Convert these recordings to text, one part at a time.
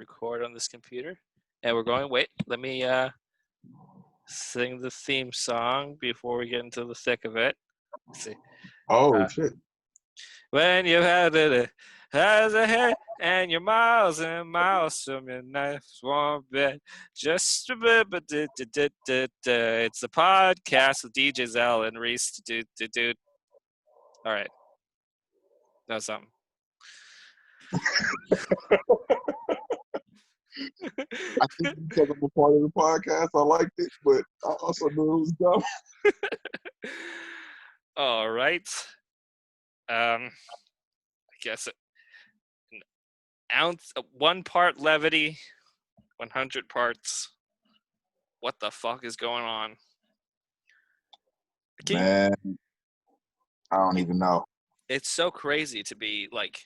record on this computer. And we're going, wait, let me sing the theme song before we get into the thick of it. Let's see. Oh, shit. When you've had it as a head and you're miles and miles from your nice warm bed, just a bit, but it's the podcast with DJ Zel and Reese. All right. That's something. I think because I'm a part of the podcast, I liked it, but I also knew it was dumb. All right. I guess an ounce, 1 part levity, 100 parts. What the fuck is going on? Man, I don't even know. It's so crazy to be like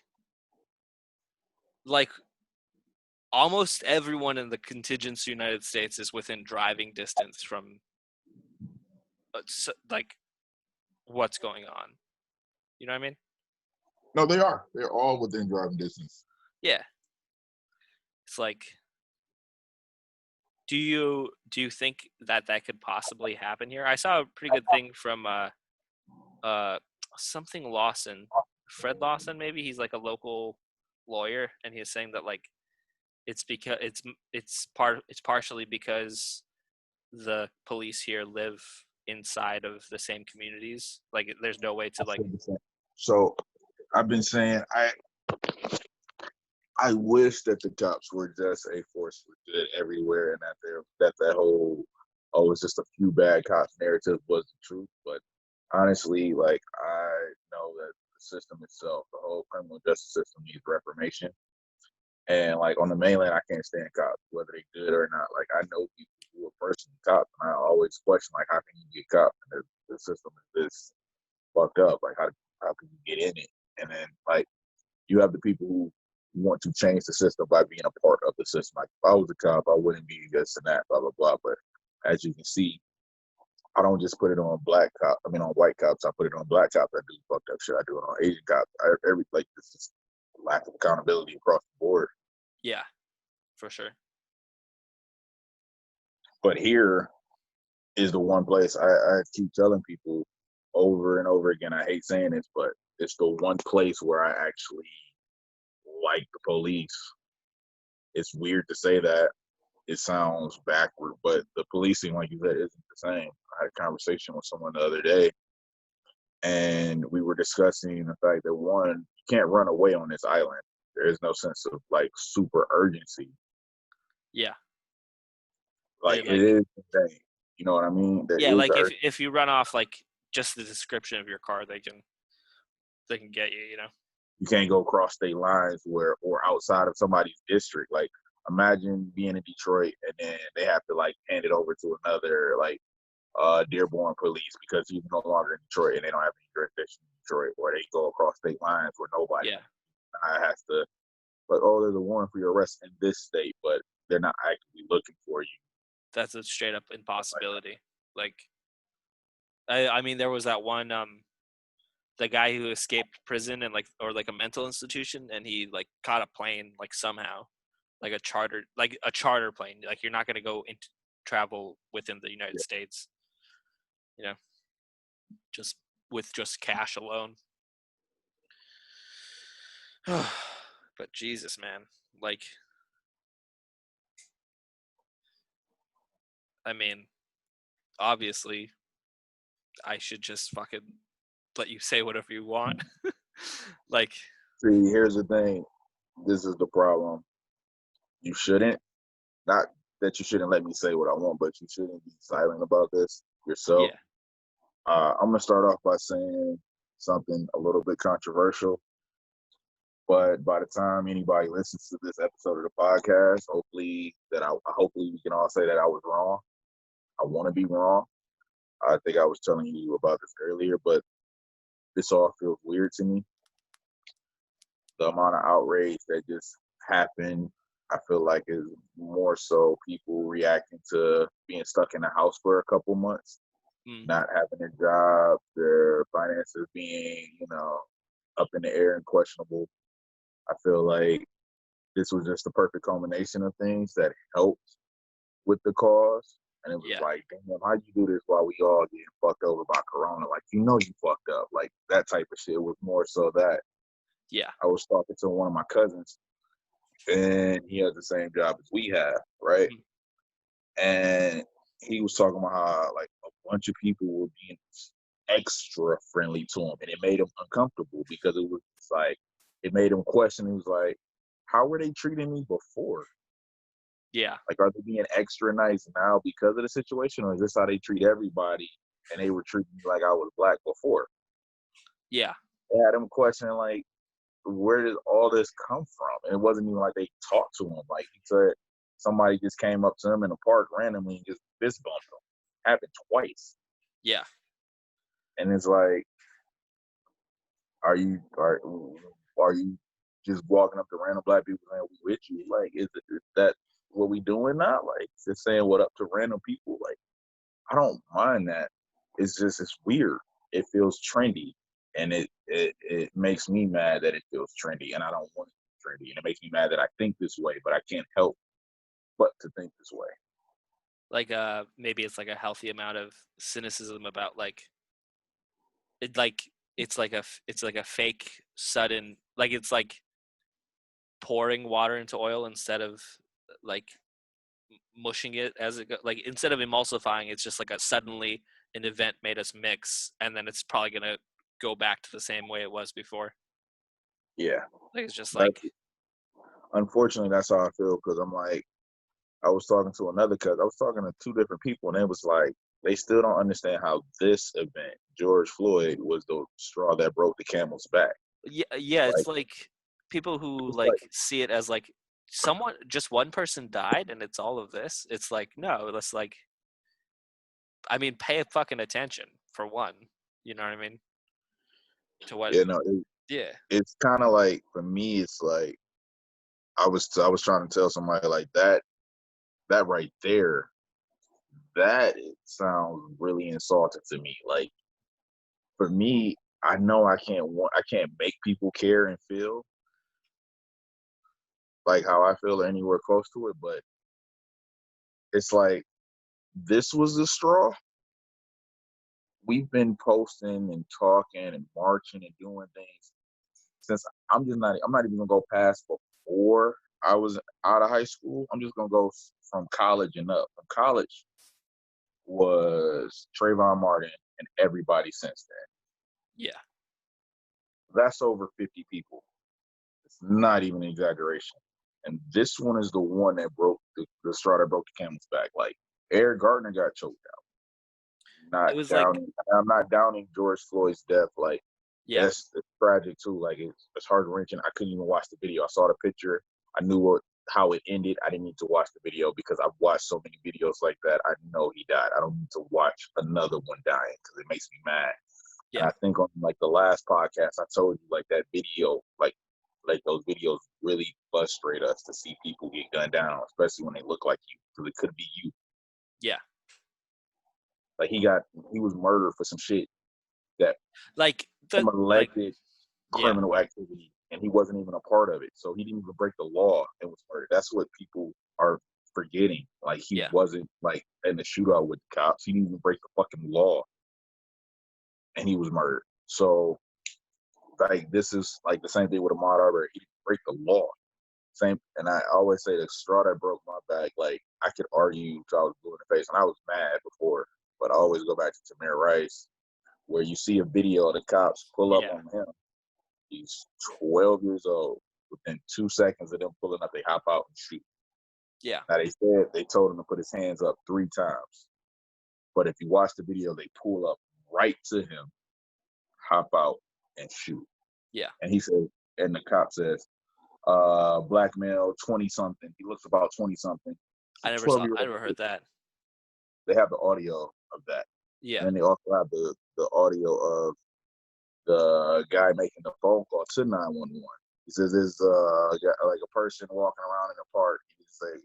almost everyone in the contiguous United States is within driving distance from like what's going on. You know what I mean? No, they are. They're all within driving distance. Yeah. It's like, do you think that could possibly happen here? I saw a pretty good thing from something Lawson, Fred Lawson, maybe. He's like a local lawyer, and he's saying that like it's because it's partially because the police here live inside of the same communities. Like there's no way to like. So I've been saying I wish that the cops were just a force for good everywhere, and that whole it's just a few bad cops narrative wasn't true. But honestly, like I know that the system itself, the whole criminal justice system, needs reformation. And like on the mainland, I can't stand cops, whether they good or not. Like I know people who are personally cops, and I always question like, how can you get cops? And the system is this fucked up. Like how can you get in it? And then like you have the people who want to change the system by being a part of the system. Like if I was a cop, I wouldn't be this and that, blah blah blah. But as you can see, I don't just put it on on white cops. I put it on black cops that do fucked up shit. I do it on Asian cops. This is lack of accountability across the board. Yeah, for sure. But here is the one place I keep telling people over and over again. I hate saying this, but it's the one place where I actually like the police. It's weird to say that. It sounds backward, but the policing, like you said, isn't the same. I had a conversation with someone the other day, and we were discussing the fact that one, you can't run away on this island. There is no sense of like super urgency. Yeah. Like it is insane. You know what I mean? Yeah, like if you run off like just the description of your car, they can get you, you know. You can't go across state lines or outside of somebody's district. Like imagine being in Detroit and then they have to like hand it over to another like Dearborn police because he's no longer in Detroit and they don't have any jurisdiction in Detroit, or they go across state lines where nobody has to. But there's a warrant for your arrest in this state, but they're not actively looking for you. That's a straight up impossibility. Like, I mean, there was that one the guy who escaped prison and or a mental institution, and he like caught a plane like somehow, like a charter plane. Like you're not going to go into travel within the United States, you know, just with just cash alone. But Jesus, man, like, I mean, obviously, I should just fucking let you say whatever you want. Like, see, here's the thing. This is the problem. You shouldn't. Not that you shouldn't let me say what I want, but you shouldn't be silent about this yourself. Yeah. I'm gonna start off by saying something a little bit controversial. But by the time anybody listens to this episode of the podcast, hopefully we can all say that I was wrong. I want to be wrong. I think I was telling you about this earlier, but this all feels weird to me. The amount of outrage that just happened, I feel like is more so people reacting to being stuck in the house for a couple months, not having a job, their finances being, up in the air and questionable. I feel like this was just the perfect combination of things that helped with the cause. And it was Yeah. like, damn, how'd you do this while we all getting fucked over by Corona? Like, you fucked up. Like, that type of shit was more so that Yeah. I was talking to one of my cousins, and he has the same job as we have, right? Mhm. And he was talking about how, like, a bunch of people were being extra friendly to him, and it made him uncomfortable because it was like, it made him question. He was like, how were they treating me before? Yeah. Like, are they being extra nice now because of the situation, or is this how they treat everybody? And they were treating me like I was black before. Yeah. They had him questioning, like, where did all this come from? And it wasn't even like they talked to him. Like, he said somebody just came up to him in the park randomly and just fist bumped him. Happened twice. Yeah. And it's like, are you just walking up to random black people saying we with you? Like, is that what we doing now? Like, just saying what up to random people? Like, I don't mind that. It's weird. It feels trendy, and it makes me mad that it feels trendy, and I don't want it to be trendy, and it makes me mad that I think this way, but I can't help but to think this way. Like maybe it's like a healthy amount of cynicism about like it, like it's like a fake sudden, like it's like pouring water into oil instead of like mushing it as it go, like instead of emulsifying, it's just like a suddenly an event made us mix, and then it's probably gonna go back to the same way it was before. Yeah, Like it's just that like unfortunately that's how I feel, because I'm like, I was talking to another cousin. I was talking to two different people, and it was like they still don't understand how this event, George Floyd, was the straw that broke the camel's back. yeah, it's Like, like people who it's like, like see it as like someone, just one person died and it's all of this. It's like, no, that's like, I mean, pay fucking attention for one. You know what I mean? To what? you know, Yeah. it's kind of like, for me, it's like I was trying to tell somebody like that right there, that it sounds really insulting to me. Like, for me, I know I can't make people care and feel like how I feel or anywhere close to it, but it's like, this was the straw. We've been posting and talking and marching and doing things since I'm not even gonna go past before I was out of high school. I'm just gonna go from college and up. From college was Trayvon Martin and everybody since then. Yeah. That's over 50 people. It's not even an exaggeration. And this one is the one that broke the straw that broke the camel's back. Like, Eric Gardner got choked out. It was like, I'm not downing George Floyd's death. Like, yeah. that's it's tragic too. Like, it's heart wrenching. I couldn't even watch the video. I saw the picture. I knew how it ended. I didn't need to watch the video because I've watched so many videos like that. I know he died. I don't need to watch another one dying because it makes me mad. And Yeah. I think on, like, the last podcast, I told you, like, that video, like those videos really frustrate us to see people get gunned down, especially when they look like you, because it could be you. Yeah. Like, he was murdered for some shit that Like some the like alleged yeah. criminal activity, and he wasn't even a part of it. So he didn't even break the law and was murdered. That's what people are forgetting. Like, he Yeah. wasn't, like, in the shootout with the cops. He didn't even break the fucking law, and he was murdered. So, like, this is like the same thing with Ahmaud Arbery. He didn't break the law. Same, and I always say the straw that broke my back. Like, I could argue till I was blue in the face, and I was mad before, but I always go back to Tamir Rice, where you see a video of the cops pull up Yeah. on him. He's 12 years old. Within 2 seconds of them pulling up, they hop out and shoot. Yeah. Now, they told him to put his hands up 3 times. But if you watch the video, they pull up right to him, hop out, and shoot. Yeah. And the cop says, black male, 20 something. He looks about 20 something. I It's a never saw, 12-year-old I never kid. heard that. They have the audio of that. Yeah. And then they also have the audio of the guy making the phone call to 911. He says there's like a person walking around in the park. He says,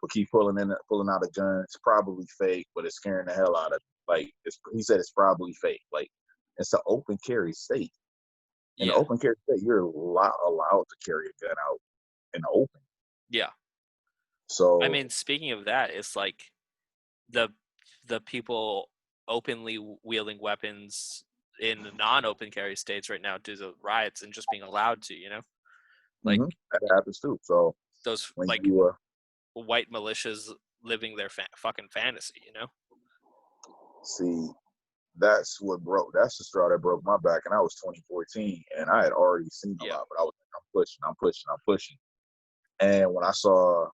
"Will keep pulling out a gun. It's probably fake, but it's scaring the hell out of him." Like, he said, it's probably fake. Like, it's an open carry state. In the Yeah. open carry state, you're allowed to carry a gun out in the open. Yeah. I So mean, speaking of that, it's like the people openly wielding weapons in non-open carry states right now due to riots and just being allowed to, like that happens too. So those when like you white militias living their fucking fantasy, see, that's the straw that broke my back, and I was 2014, and I had already seen a Yeah. lot, but I was like, I'm pushing. And when I saw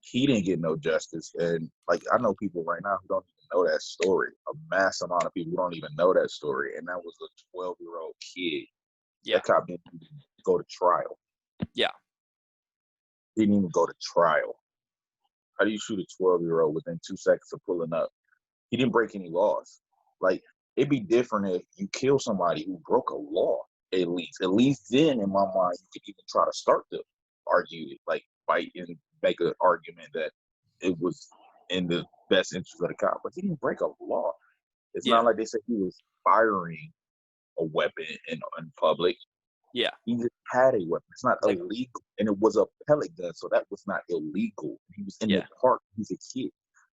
he didn't get no justice, and like I know people right now who don't even know that story. A mass amount of people who don't even know that story, and that was a 12-year-old kid. Yeah. That cop didn't even go to trial. Yeah. Didn't even go to trial. How do you shoot a 12-year-old within 2 seconds of pulling up? He didn't break any laws. Like, it'd be different if you kill somebody who broke a law, at least. At least then, in my mind, you could even try to start to argue, like, fight and make an argument that it was in the best interest of the cop. But he didn't break a law. It's Yeah. not like they said he was firing a weapon in public. Yeah. He just had a weapon. It's not It's like, illegal. And it was a pellet gun, so that was not illegal. He was in the yeah. park. He's a kid.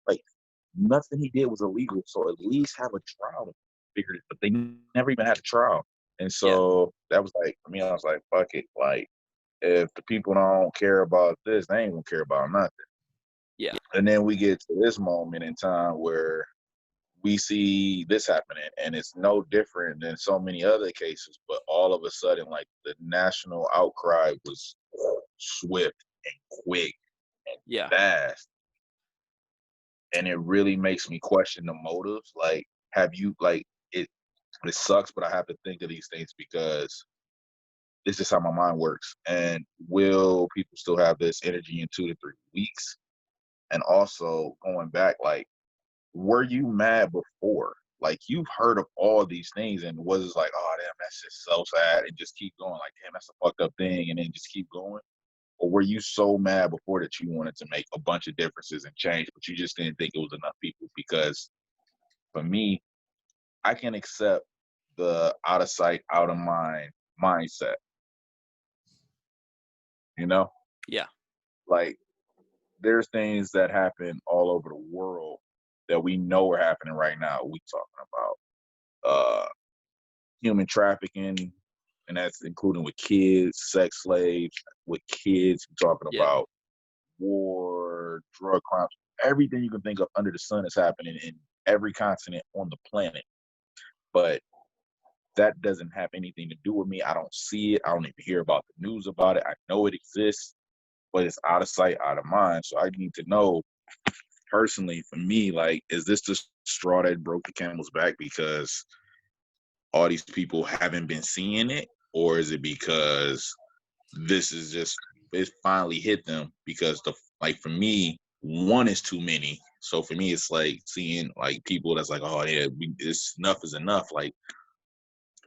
Like, nothing he did was illegal. So at least have a trial. Figured it, but they never even had a trial. And Yeah. so that was like, for me, I was like, fuck it. Like, if the people don't care about this, they ain't gonna care about nothing. Yeah. And then we get to this moment in time where we see this happening, and it's no different than so many other cases, but all of a sudden, like, the national outcry was swift and quick and Yeah. fast, and it really makes me question the motives. Like, have you, like, it sucks, but I have to think of these things because this is how my mind works. And will people still have this energy in 2 to 3 weeks? And also going back, like, were you mad before? Like, you've heard of all these things and was it like, oh damn, that's just so sad, and just keep going, like, damn, that's a fucked up thing, and then just keep going? Or were you so mad before that you wanted to make a bunch of differences and change, but you just didn't think it was enough people? Because for me, I can accept the out of sight, out of mind mindset, you know? Yeah. Like, there's things that happen all over the world that we know are happening right now. We talking about human trafficking, and that's including with kids, sex slaves with kids. We're talking Yeah. about war, drug crimes, everything you can think of under the sun is happening in every continent on the planet. But that doesn't have anything to do with me. I don't see it. I don't even hear about the news about it. I know it exists, but it's out of sight, out of mind. So I need to know personally, for me, like, is this the straw that broke the camel's back because all these people haven't been seeing it? Or is it because this is just, it finally hit them? Because like, for me, one is too many. So for me, it's like seeing like people that's like, oh yeah, this enough is enough. Like,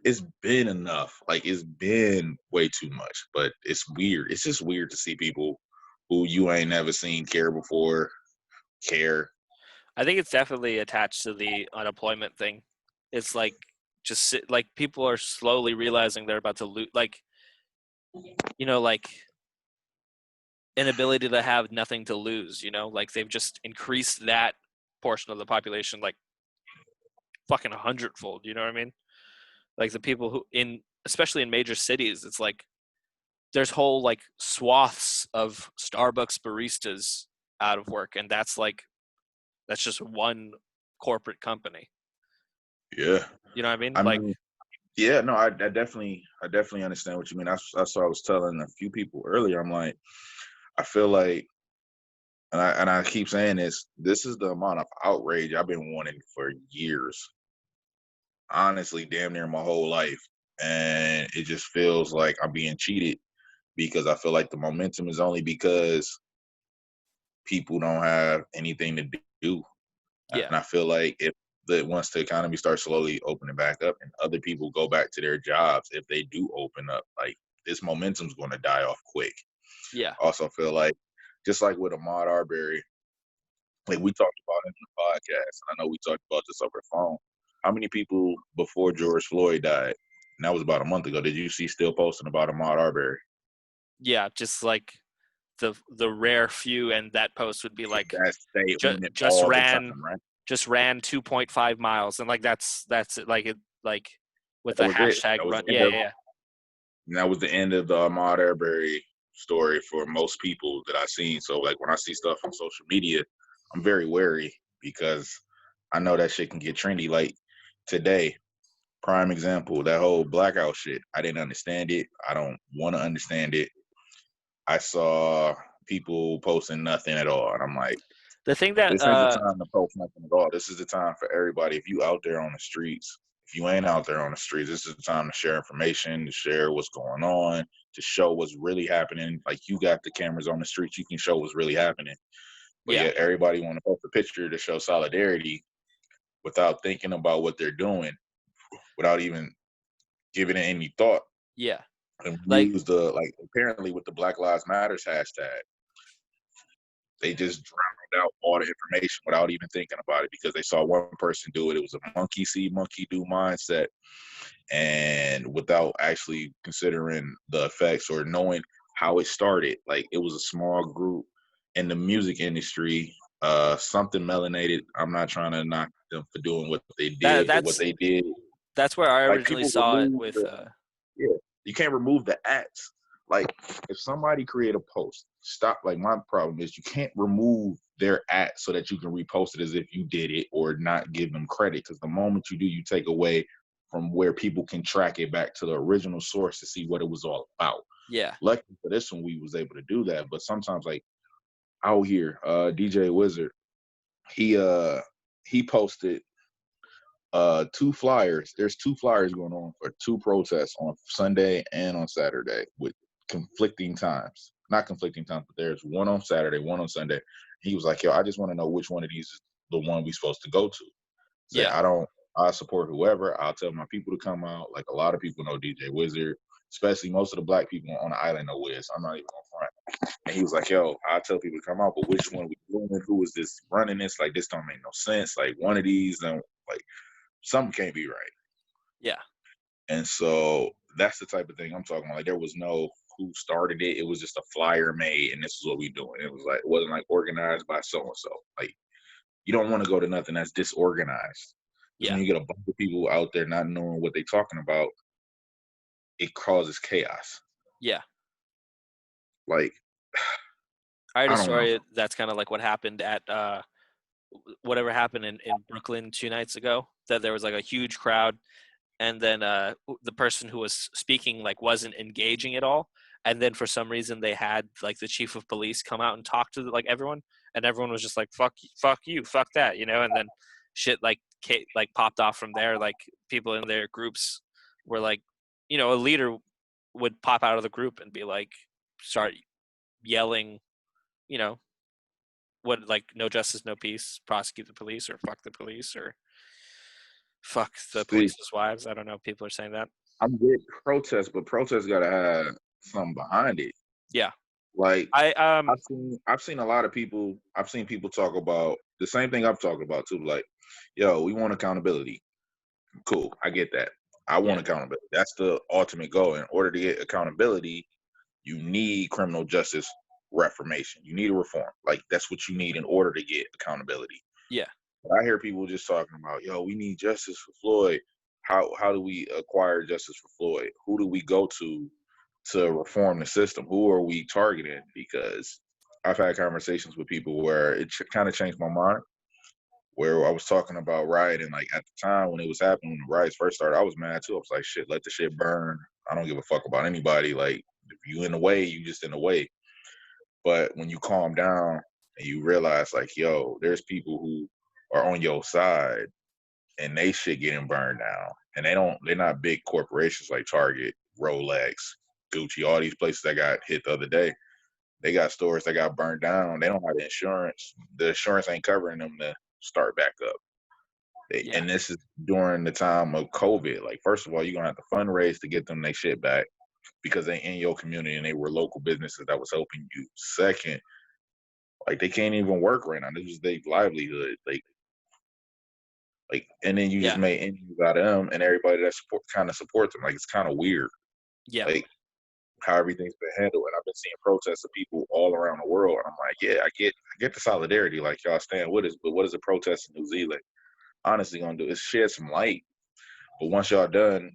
it's been enough. Like, it's been way too much. But it's weird. It's just weird to see people who you ain't never seen care before care. I think it's definitely attached to the unemployment thing. It's like like people are slowly realizing they're about to lose, like, like inability to have nothing to lose, like they've just increased that portion of the population like fucking 100-fold, you know what I mean? Like the people who especially in major cities, it's like there's whole like swaths of Starbucks baristas out of work, and that's just one corporate company. Yeah. You know what I mean? I Like, mean, yeah, no, I definitely understand what you mean. That's what I was telling a few people earlier. I'm like, I feel like, and I keep saying this is the amount of outrage I've been wanting for years. Honestly, damn near my whole life. And it just feels like I'm being cheated because I feel like the momentum is only because people don't have anything to do. yeah, And I feel like if once the economy starts slowly opening back up and other people go back to their jobs, if they do open up, like, this momentum's going to die off quick. yeah, I also feel like, just like with Ahmaud Arbery, like we talked about in the podcast, and I know we talked about this over the phone. How many people before George Floyd died, and that was about a month ago, did you see still posting about Ahmaud Arbery? yeah. Just like the rare few, and that post would be like That stay just on it just all the ran time, right? just ran 2.5 miles, and like that's it, like it, like with That the was it. hashtag That was run. the end Yeah, of yeah, and that was the end of the Ahmaud Arbery story for most people that I've seen. So like when I see stuff on social media, I'm very wary because I know that shit can get trendy. Like today, prime example, that whole blackout shit. I didn't understand it. I don't want to understand it. I saw people posting nothing at all, and I'm like, the thing that this ain't the time to post nothing at all. This is the time for everybody. If you out there on the streets, if you ain't out there on the streets, this is the time to share information, to share what's going on, to show what's really happening. Like you got the cameras on the streets, you can show what's really happening. But yeah, yet everybody want to post a picture to show solidarity without thinking about what they're doing, without even giving it any thought. yeah, And like use the like apparently with the Black Lives Matters hashtag, they just drowned out all the information without even thinking about it because they saw one person do it. It was a monkey see, monkey do mindset, and without actually considering the effects or knowing how it started. Like it was a small group in the music industry, something melanated. I'm not trying to knock them for doing what they that did, but what that's they did, that's where I like originally people saw it remove with. the yeah, you can't remove the acts. Like if somebody create a post, stop. Like my problem is you can't remove their at so that you can repost it as if you did it or not give them credit. Because the moment you do, you take away from where people can track it back to the original source to see what it was all about. Yeah, Luckily for this one, we was able to do that. But sometimes, like out here, DJ Wizard, he posted two flyers. There's two flyers going on for two protests on Sunday and on Saturday with conflicting times. Not conflicting times, but there's one on Saturday, one on Sunday. He was like, "Yo, I just want to know which one of these is the one we supposed to go to." Say, yeah, I support whoever. I'll tell my people to come out. Like a lot of people know DJ Wizard, especially most of the black people on the island know Wiz. I'm not even on front. And he was like, "Yo, I'll tell people to come out, but which one we doing? Who is this running this? Like this don't make no sense. Like one of these don't like." Something can't be right. yeah, And so that's the type of thing I'm talking about. Like there was no who started it. It was just a flyer made and this is what we doing. It was like it wasn't like organized by so and so. Like you don't want to go to nothing that's disorganized. Because yeah. when you get a bunch of people out there not knowing what they're talking about, it causes chaos. Yeah. Like I had a I don't know. story that's kind of like what happened at whatever happened in Brooklyn 2 nights ago. That there was like a huge crowd, and then the person who was speaking like wasn't engaging at all. And then for some reason they had like the chief of police come out and talk to like everyone, and everyone was just like fuck you, fuck that, you know. And then shit like popped off from there. Like people in their groups were like, you know, a leader would pop out of the group and be like, start yelling, you know, what, like no justice, no peace, prosecute the police, or fuck the police, or fuck the See, police's wives. I don't know. People are saying that. I'm with protests, but protests gotta have something behind it. Yeah. Like I I've seen a lot of people. I've seen people talk about the same thing I've talked about too. Like, yo, we want accountability. Cool, I get that. I yeah, want accountability. That's the ultimate goal. In order to get accountability, you need criminal justice reformation. You need a reform. Like that's what you need in order to get accountability. yeah, But I hear people just talking about, yo, we need justice for Floyd. How do we acquire justice for Floyd? Who do we go to reform the system? Who are we targeting? Because I've had conversations with people where it kind of changed my mind. Where I was talking about rioting, like at the time when it was happening, when the riots first started, I was mad too. I was like, shit, let the shit burn. I don't give a fuck about anybody. Like, if you in the way, you just in the way. But when you calm down and you realize, like, yo, there's people who are on your side and they shit getting burned down. And they're not big corporations like Target, Rolex, Gucci, all these places that got hit the other day. They got stores that got burned down. They don't have the insurance. The insurance ain't covering them to start back up. yeah, And this is during the time of COVID. Like, first of all, you're gonna have to fundraise to get them their shit back because they in your community and they were local businesses that was helping you. Second, like they can't even work right now. This is their livelihood. Like, and then you just yeah, made enemies out of them and everybody that kind of supports them. Like, it's kind of weird. yeah. Like, how everything's been handled. And I've been seeing protests of people all around the world. And I'm like, yeah, I get the solidarity, like y'all stand with us, but what is a protest in New Zealand honestly gonna do? Is shed some light. But once y'all done,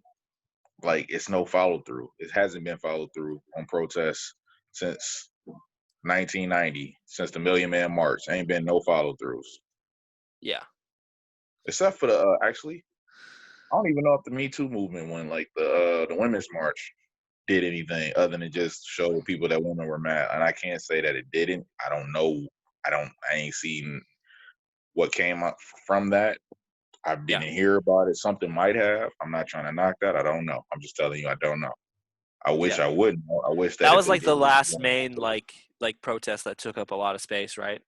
like it's no follow through. It hasn't been followed through on protests since 1990, since the Million Man March. Ain't been no follow throughs. Yeah. Except for the actually, I don't even know if the Me Too movement, when like the Women's March, did anything other than just show people that women were mad. And I can't say that it didn't. I don't know. I ain't seen what came up from that. I Yeah. didn't hear about it. Something might have. I'm not trying to knock that. I don't know. I'm just telling you I don't know. I wish Yeah. I would know. I wish that That if was it like the did, last main like protest that took up a lot of space, right?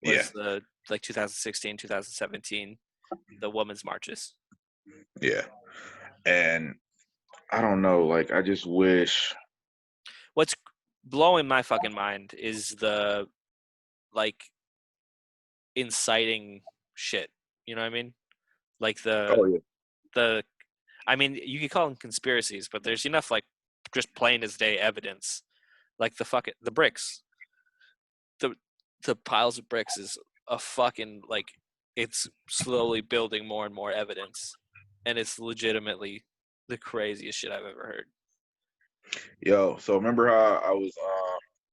yeah, Was the like 2016, 2017, the women's marches. yeah. And I don't know. Like I just wish. What's blowing my fucking mind is the like inciting shit. You know what I mean? Like Oh yeah. the I mean, you could call them conspiracies, but there's enough like just plain as day evidence. Like the bricks. The the piles of bricks is a fucking like it's slowly building more and more evidence. And it's legitimately the craziest shit I've ever heard. Yo. So remember how I was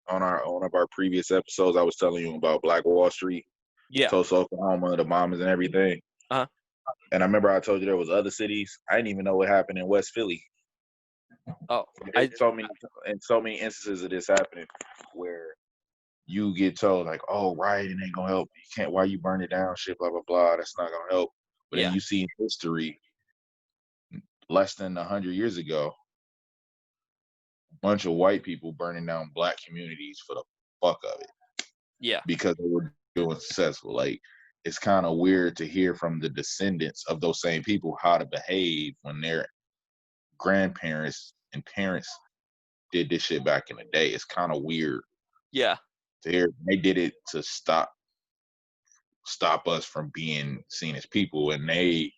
on one of our previous episodes? I was telling you about Black Wall Street, Yeah. Tulsa, Oklahoma, the bombings and everything. Uh-huh. And I remember I told you there was other cities. I didn't even know what happened in West Philly. Oh, There's I so many instances of this happening where you get told like, "Oh, rioting ain't gonna help. You can't. Why you burn it down? Shit, blah blah blah. That's not gonna help." But then yeah. you see in history, less than 100 years ago, a bunch of white people burning down black communities for the fuck of it Yeah. because they were doing successful. Like, it's kind of weird to hear from the descendants of those same people how to behave when their grandparents and parents did this shit back in the day. It's kind of weird Yeah. to hear they did it to stop us from being seen as people, and they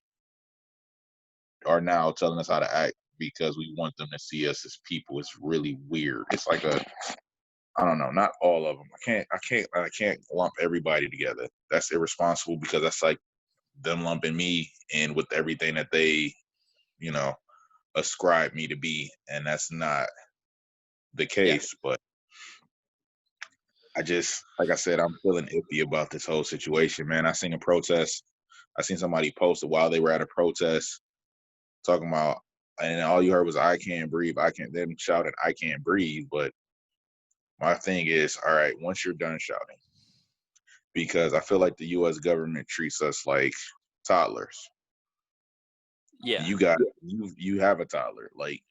are now telling us how to act because we want them to see us as people. It's really weird. It's like I don't know, not all of them. I can't lump everybody together. That's irresponsible because that's like them lumping me in with everything that they, you know, ascribe me to be, and that's not the Yeah. case. But I just, like I said, I'm feeling iffy about this whole situation, man. I seen a protest. I seen somebody post it while they were at a protest talking about, and all you heard was "I can't breathe." I can't. Them shouted "I can't breathe." But my thing is, all right, once you're done shouting, because I feel like the U.S. government treats us like toddlers. Yeah. You have a toddler. Like,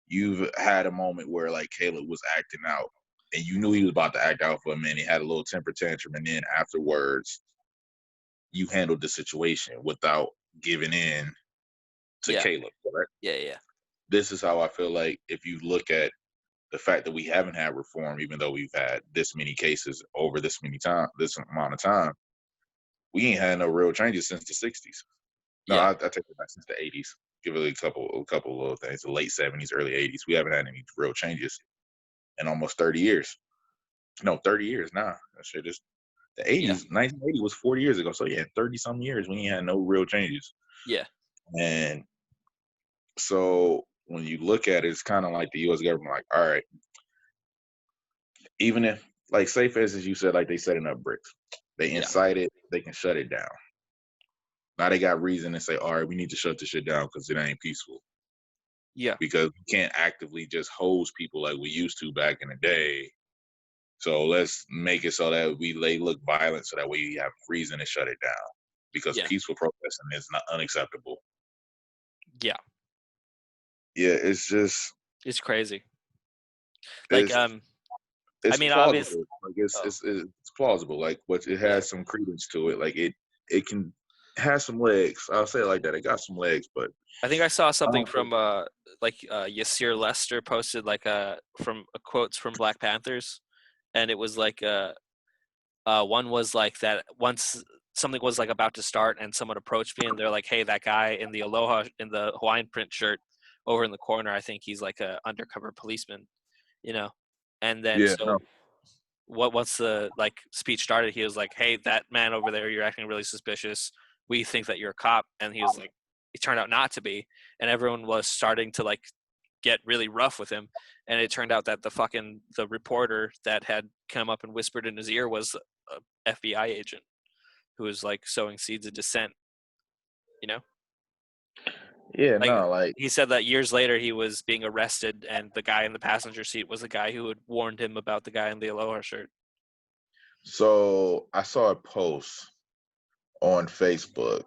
you've had a moment where like Caleb was acting out, and you knew he was about to act out for a minute. Had a little temper tantrum, and then afterwards, you handled the situation without giving in to Yeah. Caleb. Correct? Yeah. Yeah. This is how I feel like if you look at the fact that we haven't had reform, even though we've had this many cases over this amount of time, we ain't had no real changes since the '60s. No, Yeah. I take it back, since the '80s. Give it a couple of little things. The late '70s, early '80s. We haven't had any real changes in almost 30 years. No, 30 years now. That shit is the Yeah. '80s. 1980 was 40 years ago. So yeah, 30 some years we ain't had no real changes. Yeah. And so when you look at it, it's kind of like the U.S. government, like, all right, even if, like, say for instance, you said like they setting up bricks, they Yeah. incite it, they can shut it down. Now they got reason to say, all right, we need to shut this shit down because it ain't peaceful. Yeah. Because we can't actively just hose people like we used to back in the day. So let's make it so that they look violent, so that we have reason to shut it down. Because Yeah. peaceful protesting is not unacceptable. Yeah. Yeah, it's just It's crazy. Like it's I it's mean obvious plausible. Like oh, it's plausible. Like, but it yeah. has some credence to it. Like it can has some legs. I'll say it like that. It got some legs, but I think I saw I something don't think. from like Yasir Lester posted like from quotes from Black Panthers, and it was like one was like that once something was like about to start and someone approached me and they're like, hey, that guy in the Hawaiian print shirt over in the corner, I think he's like a undercover policeman. you know. And then Yeah, no. so once the like speech started, he was like, "Hey, that man over there, you're acting really suspicious. We think that you're a cop." And he was like, it turned out not to be, and everyone was starting to like get really rough with him. And it turned out that the reporter that had come up and whispered in his ear was a FBI agent who was like sowing seeds of dissent, you know? Yeah, Like no, like, he said that years later he was being arrested and the guy in the passenger seat was the guy who had warned him about the guy in the aloha shirt. so I saw a post on Facebook,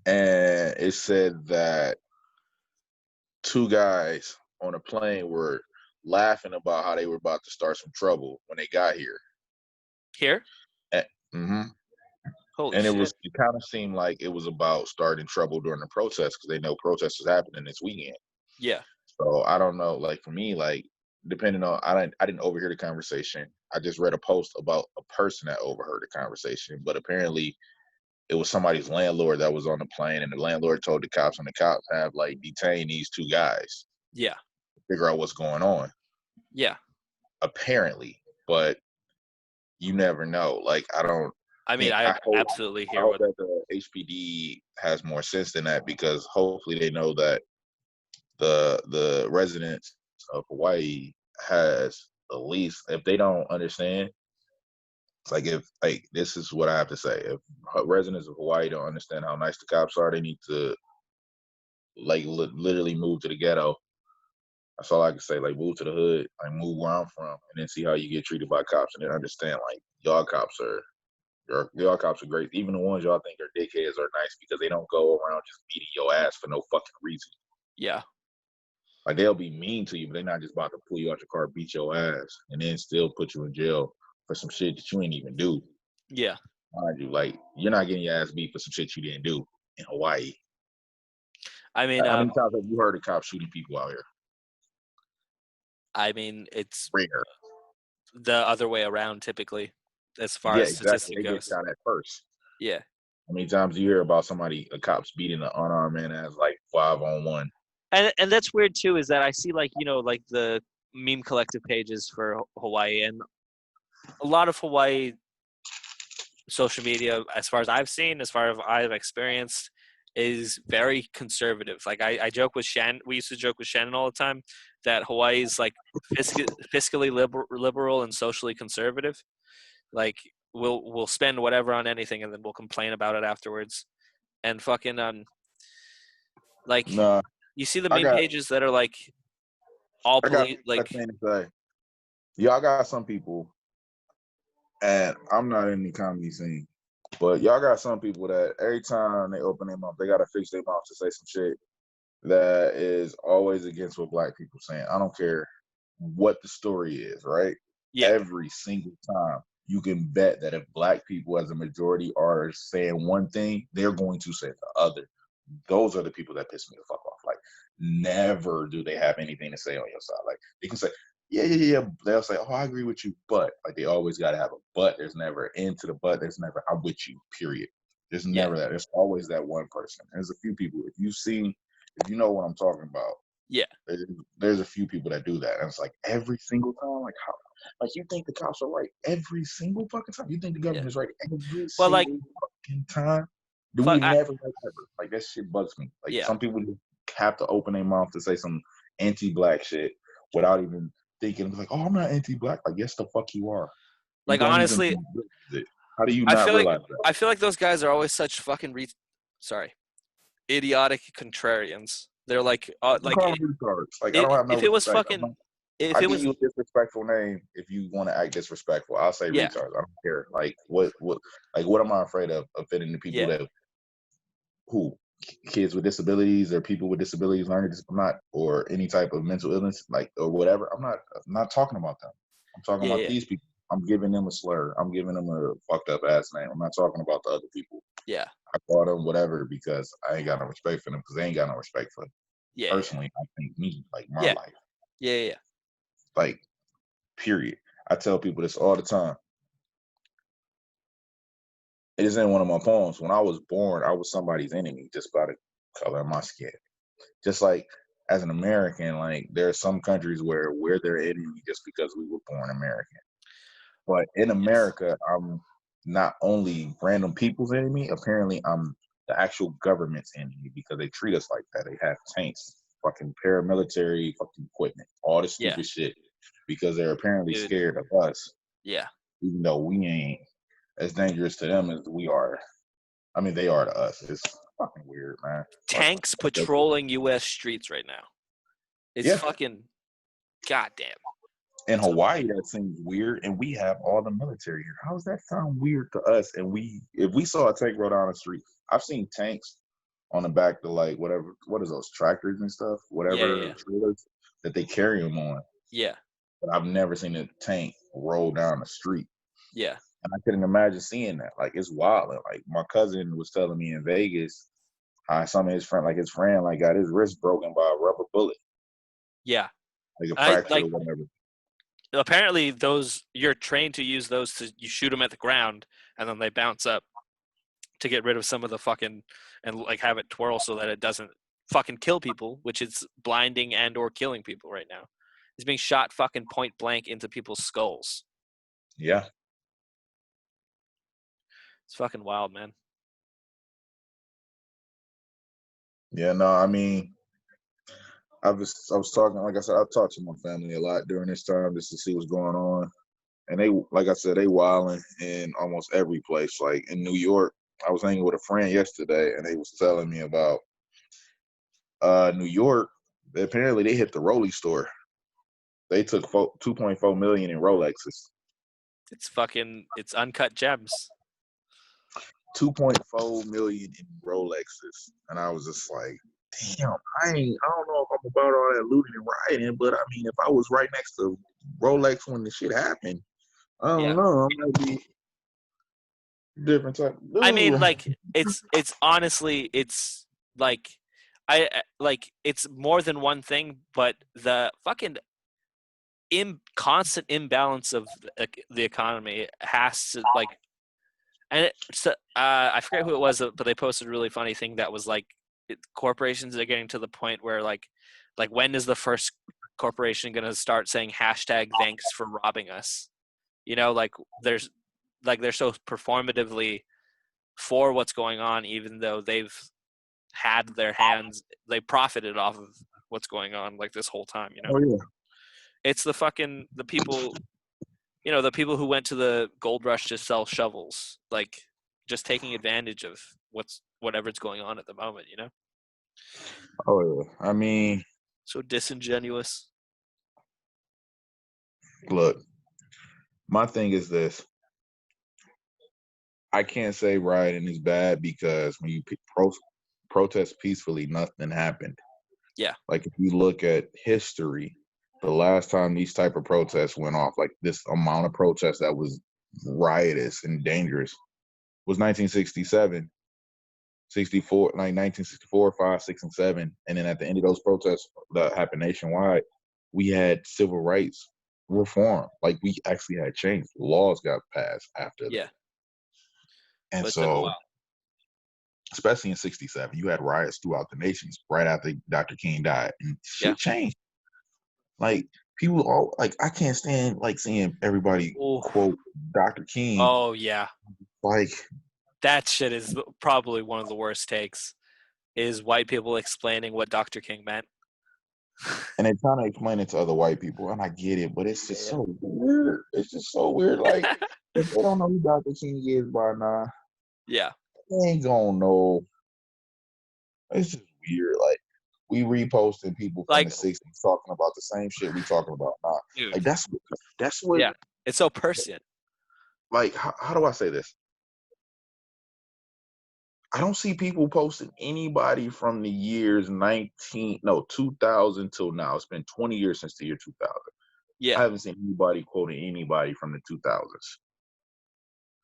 and it said that two guys on a plane were laughing about how they were about to start some trouble when they got here. Here? Mm-hmm. Holy And shit. it kind of seemed like it was about starting trouble during the protest because they know protests is happening this weekend. Yeah. So I don't know. Like for me, like depending on, I didn't overhear the conversation. I just read a post about a person that overheard the conversation, but apparently it was somebody's landlord that was on the plane, and the landlord told the cops, and the cops have like detained these two guys Yeah. to figure out what's going on. Yeah. Apparently, but you never know. Like I don't I mean, think I I hope absolutely I hear hope what. that the HPD has more sense than that, because hopefully they know that the residents of Hawaii has, at least if they don't understand, it's like, if like this is what I have to say, if residents of Hawaii don't understand how nice the cops are, they need to like literally move to the ghetto. That's all I can say. Like move to the hood, like move where I'm from, and then see how you get treated by cops, and then understand like y'all cops are great. Even the ones y'all think are dickheads are nice because they don't go around just beating your ass for no fucking reason. Yeah. Like they'll be mean to you, but they're not just about to pull you out your car, beat your ass, and then still put you in jail for some shit that you ain't even do. Yeah. Mind you, like you're not getting your ass beat for some shit you didn't do in Hawaii. I mean, How many times have you heard of cops shooting people out here? it's Rare. the other way around typically, as far Yeah, as exactly. statistic They get goes. shot at first. Yeah. How many times do you hear about a cops beating an unarmed man as like 5-on-1? And that's weird too, is that I see like, like the meme collective pages for Hawaii, and a lot of Hawaii social media, as far as I've seen, as far as I've experienced, is very conservative. Like I joke with Shannon, we used to joke with Shannon all the time that Hawaii's like fiscally liberal and socially conservative. Like we'll spend whatever on anything and then we'll complain about it afterwards. And fucking like Nah, you see the I meme got pages that are like all I got a like thing to say. Y'all got some people, and I'm not in the comedy scene, but y'all got some people that every time they open their mouth, they gotta fix their mouth to say some shit that is always against what black people saying. I don't care what the story is, right? yeah, Every single time, you can bet that if black people as a majority are saying one thing, they're going to say the other. Those are the people that piss me the fuck off. Like, never do they have anything to say on your side. Like, they can say, yeah, yeah, yeah. They'll say, oh, I agree with you, but like they always got to have a but. There's never an end to the but. There's never I'm with you. Period. There's yeah, never that. There's always that one person. There's a few people. If you know what I'm talking about, yeah, there's a few people that do that. And it's like every single time, like how, like you think the cops are right every single fucking time? You think the yeah. government's right every Well, like single fucking time? Do we fuck, never like ever? Like that shit bugs me. Like yeah. some people just have to open their mouth to say some anti-black shit without even thinking. It's like, oh, I'm not anti-black. Like, yes, the fuck you are. You Like don't even honestly, realize it. How do you I not feel like realize that? I feel like those guys are always such fucking sorry, idiotic contrarians. They're You call them retards. Like I don't have no if it was respect. fucking if I it give was you a disrespectful name if you want to act disrespectful. I'll say yeah, retards. I don't care. Like what am I afraid of offending the people yeah, that who kids with disabilities or people with disabilities learning I'm not, or any type of mental illness, like, or whatever. I'm not talking about them. I'm talking yeah, about yeah, these people. I'm giving them a slur. I'm giving them a fucked up ass name. I'm not talking about the other people. yeah, I call them whatever because I ain't got no respect for them, because they ain't got no respect for yeah, yeah, personally. I think me, like my yeah, life, yeah, yeah, like period. I tell people this all the time. It is in one of my poems. When I was born, I was somebody's enemy just by the color of my skin. Just like as an American, like there are some countries where we're their enemy just because we were born American. But in Yes. America, I'm not only random people's enemy, apparently I'm the actual government's enemy because they treat us like that. They have tanks, fucking paramilitary fucking equipment, all this Yeah, stupid shit because they're apparently dude. scared of us, Yeah. even though we ain't as dangerous to them as we are. I mean, they are to us. It's fucking weird, man. Like, Tanks patrolling U.S. streets right now. It's yeah, fucking goddamn. in It's Hawaii, that seems weird, and we have all the military here. How does that sound weird to us? And if we saw a tank roll down the street, I've seen tanks on the back of like whatever, what is those tractors and stuff, yeah, yeah, whatever yeah. trailers that they carry them on. Yeah, But I've never seen a tank roll down the street, yeah. and I couldn't imagine seeing that. Like it's wild. Like my cousin was telling me in Vegas, how some of his friend, like got his wrist broken by a rubber bullet, Yeah. like a I fracture like or whatever. apparently those you're trained to use those to you shoot them at the ground and then they bounce up to get rid of some of the fucking and like have it twirl so that it doesn't fucking kill people, which is blinding and or killing people right now. He's being shot fucking point blank into people's skulls. Yeah, It's fucking wild, man. yeah. No, I mean, I was talking, like I said, I talked to my family a lot during this time just to see what's going on. And they, like I said, they wilding in almost every place. Like in New York, I was hanging with a friend yesterday, and they was telling me about New York. Apparently, they hit the Rollie store. They took 2.4 million in Rolexes. It's uncut gems. 2.4 million in Rolexes, and I was just like, damn, I don't know if I'm about all that looting and rioting, but I mean, if I was right next to Rolex when the shit happened, I don't Yeah. know, I might be different type of I mean, dude. like it's honestly it's like like it's more than one thing, but the fucking constant imbalance of the economy has to like and I forget who it was, but they posted a really funny thing that was like corporations are getting to the point where like when is the first corporation going to start saying hashtag thanks for robbing us? You know, like there's like they're so performatively for what's going on, even though they've had their hands, they profited off of what's going on like this whole time. You know, Oh yeah. it's the people, the people who went to the gold rush to sell shovels, like just taking advantage of whatever's going on at the moment. You know, Oh yeah. I mean, so disingenuous. look, my thing is this. I can't say rioting is bad because when you protest peacefully, nothing happened. Yeah, Like if you look at history, the last time these type of protests went off, like this amount of protests that was riotous and dangerous, was 1967, 64, like 1964, 5, 6, and 7. And then at the end of those protests that happened nationwide, we had civil rights reform. Like we actually had change. Laws got passed after that. yeah, And but it's been a so, while. especially in 67, you had riots throughout the nations right after Dr. King died. And Yeah. shit changed. Like people all like I can't stand like seeing everybody Oh, quote Dr. King. oh yeah, Like that shit is probably one of the worst takes. Is white people explaining what Dr. King meant. and they're trying to explain it to other white people, and I get it, but it's just Yeah, so weird. It's just so weird. Like if they don't know who Dr. King is by now, yeah, they ain't gonna know. It's just weird. Like we reposting people from the like, '60s talking about the same shit we talking about now. dude, Like that's what yeah, it's so prescient. like how do I say this? I don't see people posting anybody from the years 2000 till now. It's been 20 years since the year 2000. I Yeah, haven't seen anybody quoting anybody from the 2000s.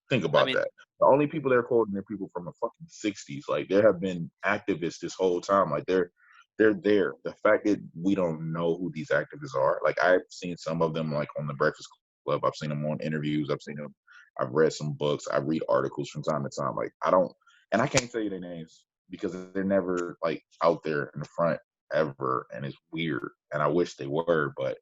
Think I about mean, that. The only people they're quoting are people from the fucking 60s. Like there have been activists this whole time. Like they're there. The fact that we don't know who these activists are. Like I've seen some of them like on the Breakfast Club. I've seen them on interviews. I've read some books. I read articles from time to time. Like I don't and I can't tell you their names because they're never like out there in the front. ever, and it's weird. And I wish they were, but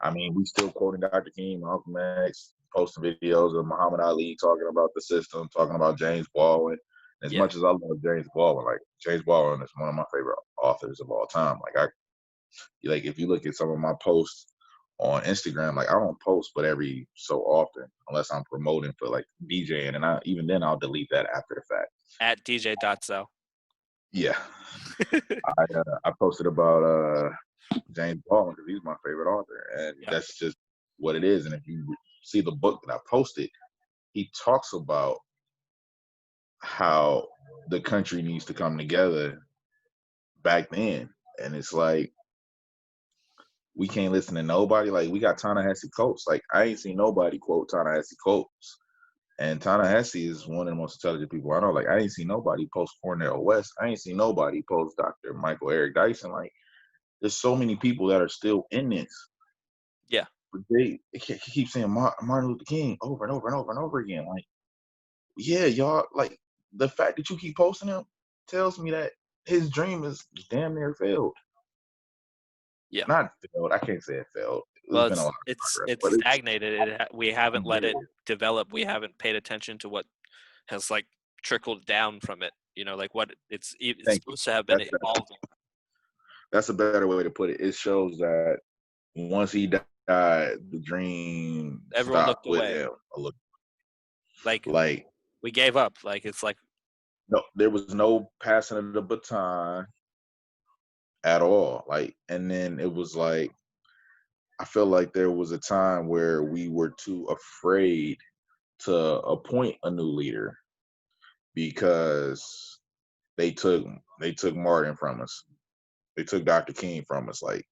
I mean, we still quoting Dr. King, Malcolm X, posting videos of Muhammad Ali talking about the system, talking about James Baldwin. As Yeah. much as I love James Baldwin, like James Baldwin is one of my favorite authors of all time. Like if you look at some of my posts on Instagram, like I don't post but every so often unless I'm promoting for like DJing, and I even then I'll delete that after the fact. At DJ.Zel. Yeah, I posted about James Baldwin because he's my favorite author, and Yeah. that's just what it is. And if you see the book that I posted, he talks about how the country needs to come together back then, and it's like we can't listen to nobody. Like we got Ta-Nehisi Coates. Like I ain't seen nobody quote Ta-Nehisi Coates. And Ta-Nehisi is one of the most intelligent people I know. Like I ain't seen nobody post Cornell West. I ain't seen nobody post Dr. Michael Eric Dyson. Like there's so many people that are still in this. Yeah. But they keep saying Martin Luther King over and over and over and over again. Like, yeah, y'all. Like the fact that you keep posting him tells me that his dream is damn near failed. Yeah. Not failed. I can't say it failed. There's Well, been a lot of it's progress, it's but stagnated. We haven't let yeah. it develop. We haven't paid attention to what has like trickled down from it. Like what it's Thank you. supposed to have been evolving. That's a better way to put it. It shows that once he died, the dream Everyone stopped looked with away. him. A little. Like Like we gave up. Like it's like no, there was no passing of the baton at all. Like, and then it was like I feel like there was a time where we were too afraid to appoint a new leader because they took Martin from us. They took Dr. King from us. Like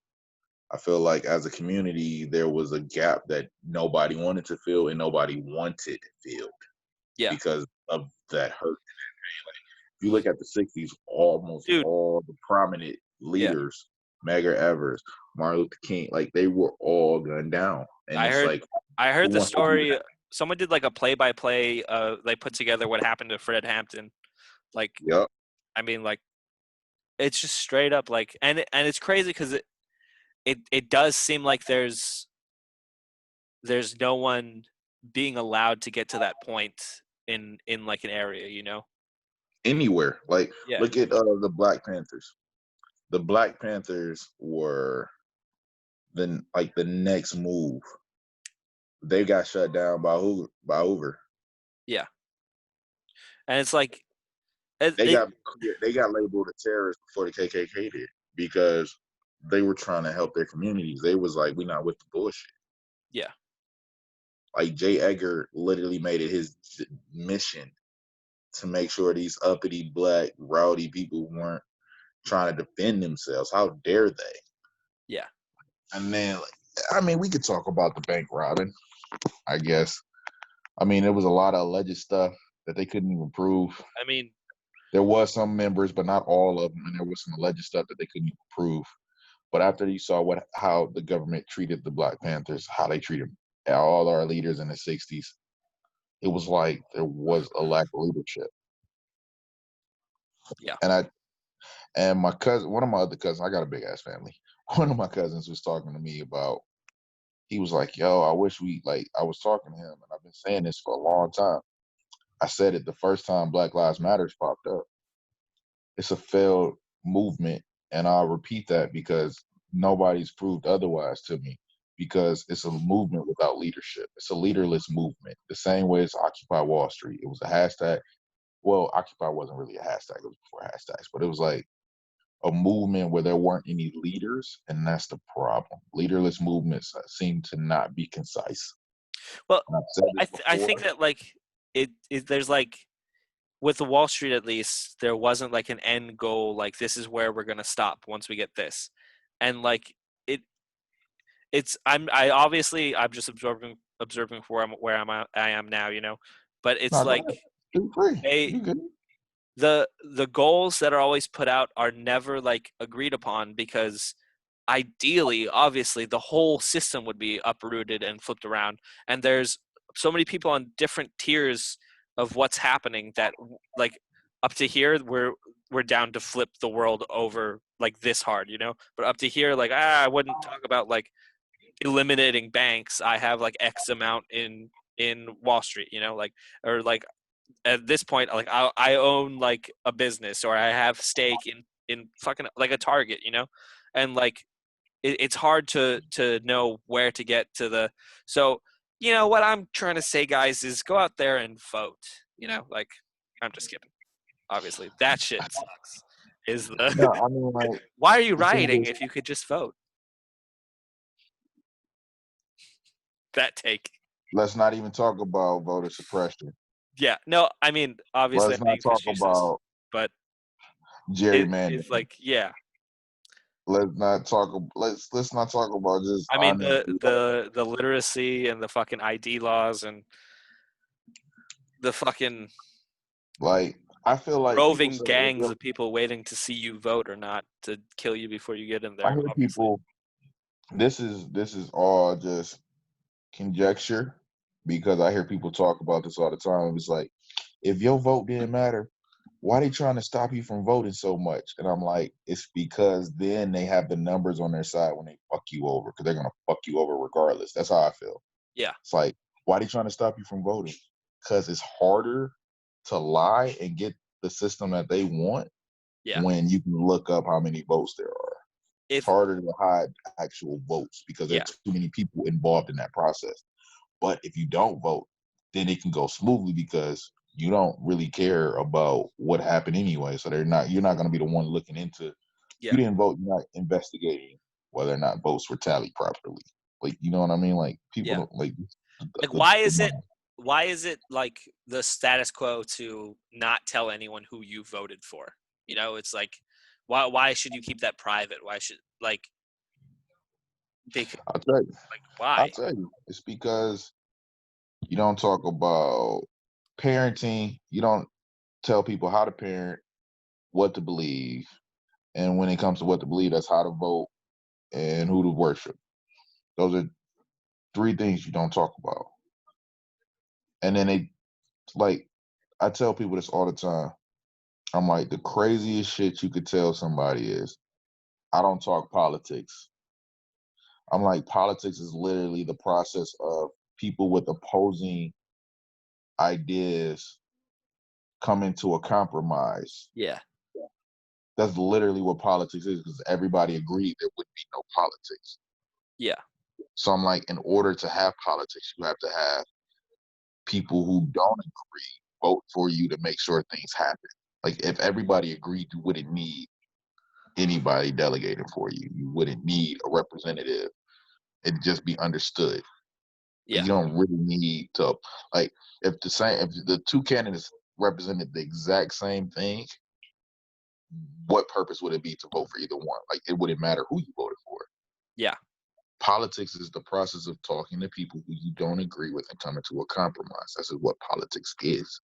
I feel like as a community there was a gap that nobody wanted to fill and nobody wanted filled yeah, because of that hurt. If you look at the 60s, almost dude. all the prominent Yeah, leaders, Medgar Evers, Martin Luther King, like they were all gunned down. And I it's heard like, I who heard the wants to do story. that? Someone did like a play-by-play. They put together what happened to Fred Hampton. Like Yep. I mean, like it's just straight up like, and it's crazy because it does seem like there's no one being allowed to get to that point in like an area. Anywhere. Like, Yeah, look at the Black Panthers. The Black Panthers were the next move. They got shut down by Hoover. yeah, and it's like it, They it got labeled a terrorist before the KKK did because they were trying to help their communities. They was like, we're not with the bullshit. yeah, Like J. Edgar literally made it his mission to make sure these uppity black rowdy people weren't trying to defend themselves. How dare they? yeah. And then, I mean, we could talk about the bank robbing, I guess. I mean, there was a lot of alleged stuff that they couldn't even prove. I mean, There was some members, but not all of them, and there was some alleged stuff that they couldn't even prove. But after you saw how the government treated the Black Panthers, how they treated all our leaders in the '60s, it was like there was a lack of leadership. yeah, And my cousin, one of my other cousins, I got a big ass family. One of my cousins was talking to me about. He was like, "Yo, I wish we like." I was talking to him, and I've been saying this for a long time. I said it the first time Black Lives Matters popped up. It's a failed movement, and I'll repeat that because nobody's proved otherwise to me. Because it's a movement without leadership. It's a leaderless movement. The same way as Occupy Wall Street. It was a hashtag. Well, Occupy wasn't really a hashtag. It was before hashtags, but it was like a movement where there weren't any leaders, and that's the problem. Leaderless movements seem to not be concise. well, And I've said this I before. think that like there's like with the Wall Street at least there wasn't like an end goal, like this is where we're gonna stop once we get this, and like it it's I'm just observing I am now, but it's No, go like ahead. Feel free. they You good? the goals that are always put out are never like agreed upon because ideally obviously the whole system would be uprooted and flipped around, and there's so many people on different tiers of what's happening that like up to here we're down to flip the world over like this hard, But up to here, like I wouldn't talk about like eliminating banks. I have like X amount in Wall Street, like or like at this point, like I own like a business or I have stake in fucking like a Target, and like it's hard to know where to get to the. So what I'm trying to say, guys, is go out there and vote. Like I'm just kidding. Obviously, that shit sucks. Is No, the I mean, like, why are you the thing rioting is, if you could just vote? That take. let's not even talk about voter suppression. Yeah. No, I mean, obviously, Let's I'm not being talk facetious, about but it's gerrymandering. like, yeah. Let's not talk. Let's not talk about just I mean, honestly. the literacy and the fucking ID laws and the fucking Like, I feel like people roving say, gangs of people waiting to see you vote or not to kill you before you get in I there. hear Obviously, people. This is all just conjecture because I hear people talk about this all the time. It's like, if your vote didn't matter, why they trying to stop you from voting so much? And I'm like, it's because then they have the numbers on their side when they fuck you over because they're gonna fuck you over regardless. That's how I feel. yeah, It's like, why they trying to stop you from voting? Because it's harder to lie and get the system that they want yeah. when you can look up how many votes there are. It's If harder to hide actual votes because there yeah, are too many people involved in that process. But if you don't vote, then it can go smoothly because you don't really care about what happened anyway. So you're not going to be the one looking into. yeah, You didn't vote. You're not investigating whether or not votes were tallied properly. Like, you know what I mean? Like, people yeah. don't like Like, the, why is it like the status quo to not tell anyone who you voted for? It's like, why should you keep that private? Why should like because I'll tell you. like why? I'll tell you. It's because you don't talk about parenting. You don't tell people how to parent, what to believe, and when it comes to what to believe, that's how to vote and who to worship. Those are three things you don't talk about. And then like, I tell people this all the time. I'm like, the craziest shit you could tell somebody is, I don't talk politics. I'm like, politics is literally the process of people with opposing ideas coming to a compromise. Yeah, That's literally what politics is because everybody agreed there would be no politics. yeah, So I'm like, in order to have politics, you have to have people who don't agree vote for you to make sure things happen. Like, if everybody agreed, you wouldn't need anybody delegating for you. You wouldn't need a representative. It'd just be understood. Like, yeah, you don't really need to, like, if the two candidates represented the exact same thing, what purpose would it be to vote for either one? Like, it wouldn't matter who you voted for. yeah, Politics is the process of talking to people who you don't agree with and coming to a compromise. That's what politics is.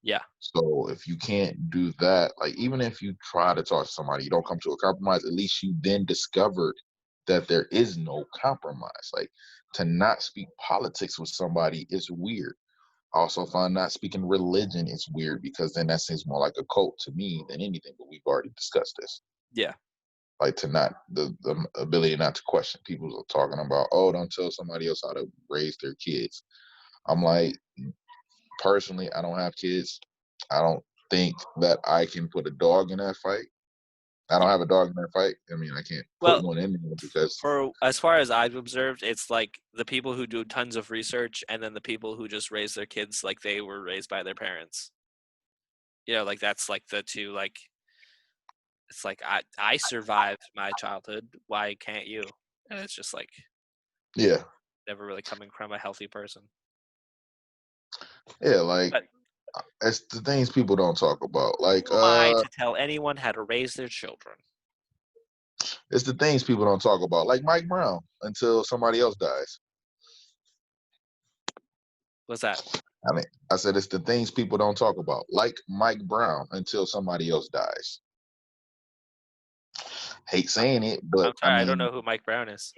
yeah, So if you can't do that, like, even if you try to talk to somebody, you don't come to a compromise, at least you then discovered that there is no compromise. Like, to not speak politics with somebody is weird. I also find not speaking religion is weird because then that seems more like a cult to me than anything, but we've already discussed this. yeah, Like, to not the ability not to question. People are talking about, oh, don't tell somebody else how to raise their kids. I'm like, personally, I don't have kids. I don't think that I can put a dog in that fight. I don't yeah. have a dog in that fight. I mean, I can't put Well, one in there because, for as far as I've observed, it's like the people who do tons of research and then the people who just raise their kids like they were raised by their parents. Like that's like the two like it's like I survived my childhood. Why can't you? And it's just like yeah, never really coming from a healthy person. yeah, like, But it's the things people don't talk about. Like, who am I to tell anyone how to raise their children? it's the things people don't talk about. Like Mike Brown until somebody else dies. What's that? I mean, I said it's the things people don't talk about. Like Mike Brown until somebody else dies. Hate saying it, but I'm I sorry, I don't mean, know who Mike Brown is.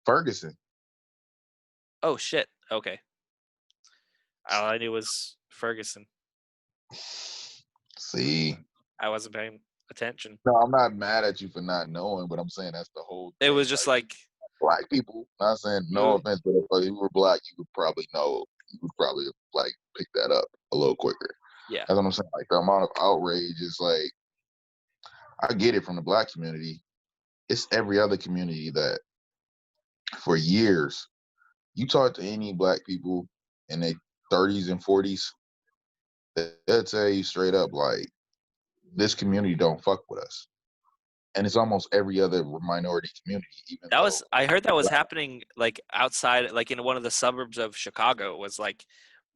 Ferguson. Oh shit. Okay. All I knew was Ferguson. See, I wasn't paying attention. no, I'm not mad at you for not knowing, but I'm saying that's the whole It thing. was just Like like, black people, not saying no you, offense, but if you were black, you would probably know. You would probably like pick that up a little quicker. yeah, That's what I'm saying. Like the amount of outrage is like I get it from the black community. It's every other community that for years you talk to any black people in their 30s and 40s, they'll tell you straight up like this community don't fuck with us, and it's almost every other minority community, even though I heard that was happening like outside, like in one of the suburbs of Chicago, was like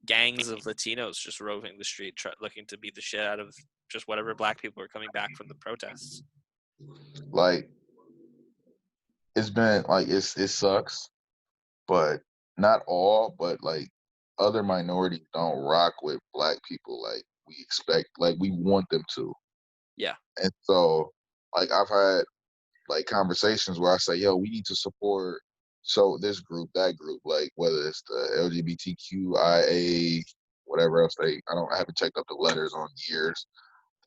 gangs of Latinos just roving the street, looking to beat the shit out of just whatever black people were coming back from the protests. like it's been like it sucks, but not all, but like other minorities don't rock with black people like we expect, like we want them to. Yeah, And so like I've had like conversations where I say, yo, we need to support so this group, that group, like whether it's the LGBTQIA, whatever else I haven't checked up the letters on years.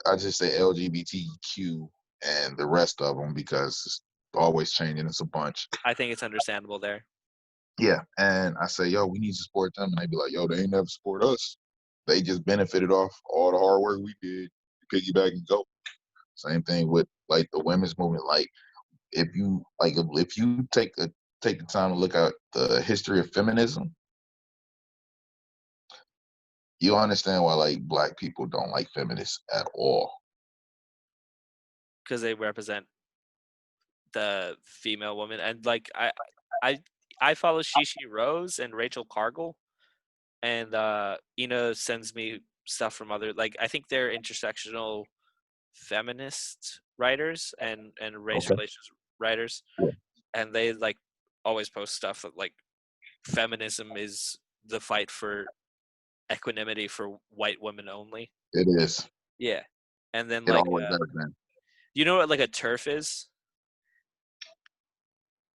I just say LGBTQ and the rest of them because it's always changing. It's a bunch. I think it's understandable there. Yeah, and I say, yo, we need to support them, and they be like, yo, they ain't never support us. They just benefited off all the hard work we did. Piggyback and go. Same thing with like the women's movement. Like if you take the time to look at the history of feminism, you'll understand why like black people don't like feminists at all. Because they represent the female woman, and like I I follow Shishi Rose and Rachel Cargill, and Ina sends me stuff from other, like I think they're intersectional feminist writers and race Okay. relations writers, Yeah. and they like always post stuff that like feminism is the fight for equanimity for white women only. It is. Yeah, and then It like always has been. you know what like a turf is?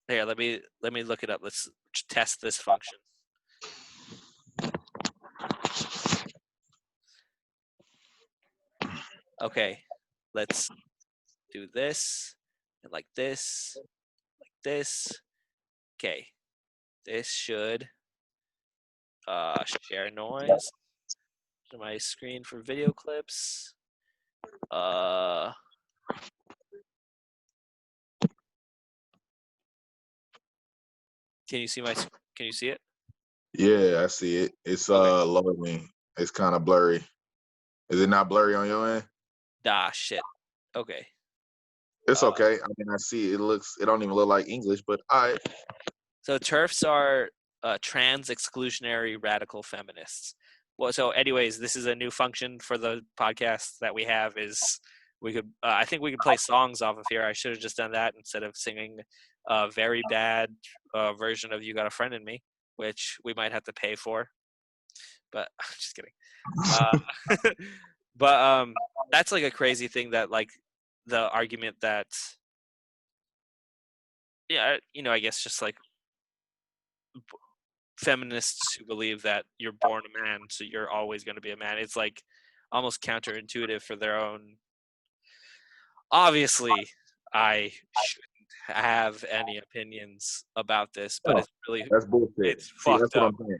Here, let me look it up. Let's test this function. Okay, let's do this and like this, like this. Okay, this should share noise to my screen for video clips. Can you see can you see it? Yeah, I see it. It's Okay. loading. It's kind of blurry. Is it not blurry on your end? Ah, shit. Okay. It's Uh, okay. I mean, I see it. It don't even look like English, but I. so TERFs are trans exclusionary radical feminists. Well, so anyways, this is a new function for the podcast that we have. Is we could I think we could play songs off of here. I should have just done that instead of singing a very bad version of "You Got a Friend in Me," which we might have to pay for. But I'm just kidding. But that's like a crazy thing that like the argument that yeah, I guess just like feminists who believe that you're born a man, so you're always going to be a man. It's like almost counterintuitive for their own. Obviously, I shouldn't have any opinions about this, but No, that's bullshit. it's See, that's fucked what up. I'm saying.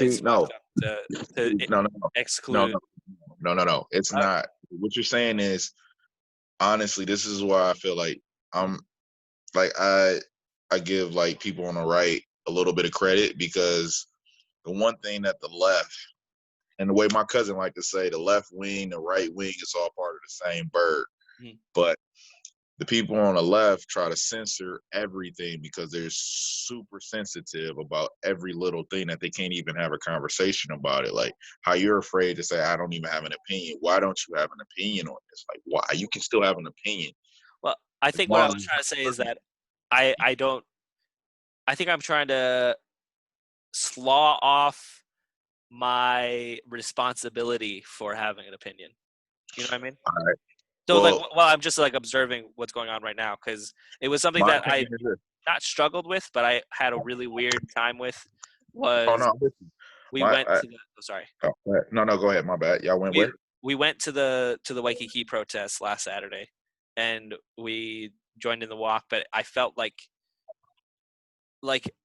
It's See, no, fucked up to no, no, no, exclude. no, no. It's Uh, not. What you're saying is honestly, this is why I feel like I'm like I give like people on the right a little bit of credit because the one thing that the left and the way my cousin like to say, the left wing, the right wing is all part of the same bird. hmm. But the people on the left try to censor everything because they're super sensitive about every little thing that they can't even have a conversation about it. Like how you're afraid to say, I don't even have an opinion. Why don't you have an opinion on this? Like, why? You can still have an opinion. Well, I As think what I long was as trying to say is that I don't. I think I'm trying to slaw off my responsibility for having an opinion. You know what I mean? all right. So like, Well, well, I'm just like observing what's going on right now because it was something my that I opinion is this. not struggled with, but I had a really weird time with. Oh Was no, listen. we My went to the? Oh, sorry, no, go ahead. My bad. Y'all went we where? we went to the Waikiki protest last Saturday, and we joined in the walk. But I felt like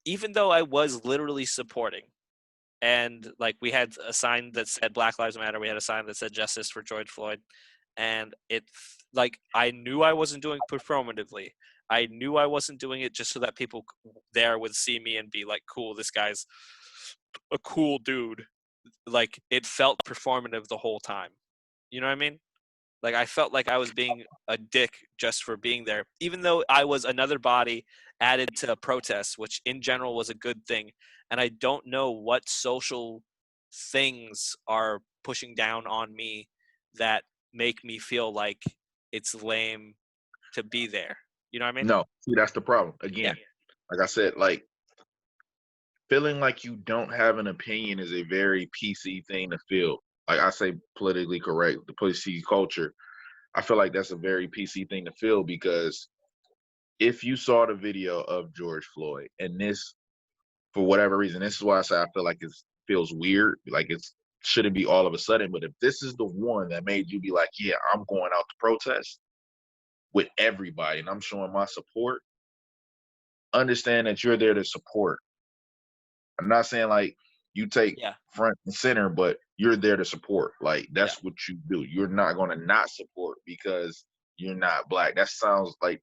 even though I was literally supporting, and like we had a sign that said Black Lives Matter, we had a sign that said Justice for George Floyd, and like I knew I wasn't doing it performatively. I knew I wasn't doing it just so that people there would see me and be like, cool, this guy's a cool dude. Like it felt performative the whole time. You know what I mean? Like I felt like I was being a dick just for being there, even though I was another body added to a protest, which in general was a good thing. And I don't know what social things are pushing down on me that make me feel like it's lame to be there. You know what I mean? No, see, that's the problem. Yeah. Again, like I said, like feeling like you don't have an opinion is a very PC thing to feel. Like I say, politically correct, the PC culture. I feel like that's a very PC thing to feel because if you saw the video of George Floyd and this, for whatever reason, this is why I say I feel like it feels weird, like it shouldn't be all of a sudden. But if this is the one that made you be like, yeah, I'm going out to protest with everybody and I'm showing my support, understand that you're there to support. I'm not saying like you take Yeah. front and center, but you're there to support. Like Yeah. that's what you do. You're not going to not support because you're not black. That sounds like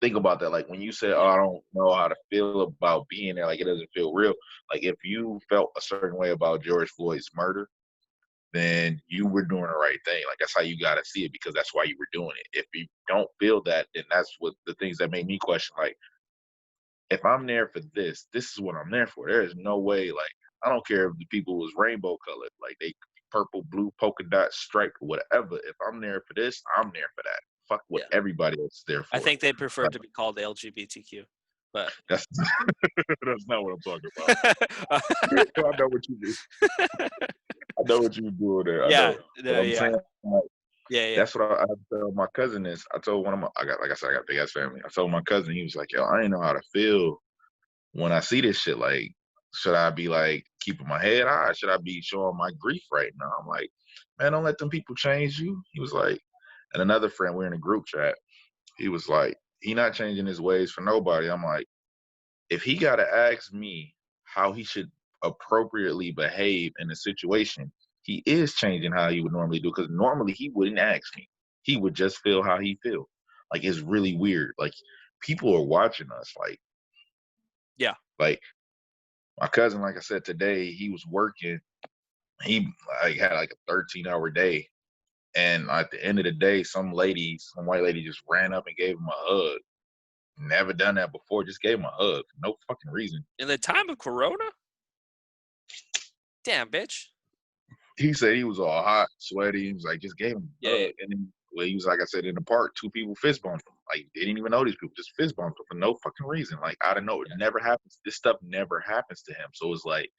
think about that. Like when you say, "Oh, I don't know how to feel about being there," like it doesn't feel real. Like if you felt a certain way about George Floyd's murder, then you were doing the right thing. Like that's how you got to see it because that's why you were doing it. If you don't feel that, then that's what the things that made me question. Like if I'm there for this, this is what I'm there for. There is no way, like, I don't care if the people was rainbow colored, like they purple, blue, polka dot, striped, whatever. If I'm there for this, I'm there for that. Fuck what Yeah. everybody else is there I for. think they prefer Like, to be called LGBTQ, but that's that's not what I'm talking about. I know what you do. I know what you do there. I yeah, know. But no, I'm yeah, saying, like, yeah. that's what I have to tell my cousin is. I told one of my, I got, like I said, I got a big ass family. I told my cousin, he was like, yo, I ain't know how to feel when I see this shit. Like, should I be like keeping my head high? Should I be showing my grief right now? I'm like, man, don't let them people change you. He was like, and another friend, we're in a group chat. He was like, he not changing his ways for nobody. I'm like, if he got to ask me how he should appropriately behave in a situation, he is changing how he would normally do. Because normally he wouldn't ask me. He would just feel how he feel. Like it's really weird. Like people are watching us. Yeah. Like my cousin, like I said today, he was working. He like had like a 13-hour day, and at the end of the day, some white lady, just ran up and gave him a hug. Never done that before. Just gave him a hug, no fucking reason. In the time of Corona? Damn, bitch. He said he was all hot, sweaty. He was like, just gave him a Yeah, hug, and then well, he was like I said in the park, two people fist bumped him. Like they didn't even know these people, just fist bumped him for no fucking reason. Like I don't know, it never happens. This stuff never happens to him. So it's like,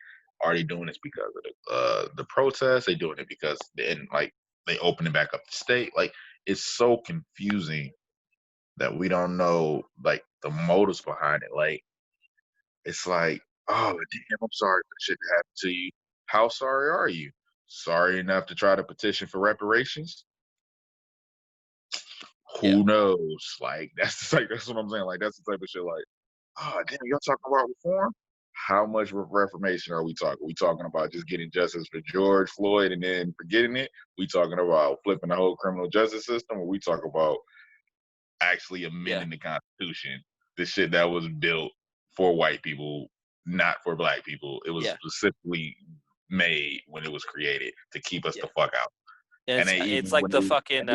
are they doing this because of the protest? They doing it because then like they open it back up to state? Like it's so confusing that we don't know like the motives behind it. Like it's like, oh damn, I'm sorry that shit happened to you. How sorry are you? Sorry enough to try to petition for reparations? yeah, Who knows? Like that's what I'm saying. Like that's the type of shit. Like, oh damn, y'all talking about reform? How much reformation are we talking? We talking about just getting justice for George Floyd and then forgetting it? We talking about flipping the whole criminal justice system, or we talk about actually yeah, amending the Constitution, the shit that was built for white people, not for black people. It was yeah, specifically made when it was created to keep us yeah. the fuck out. And they It's even like when the they fucking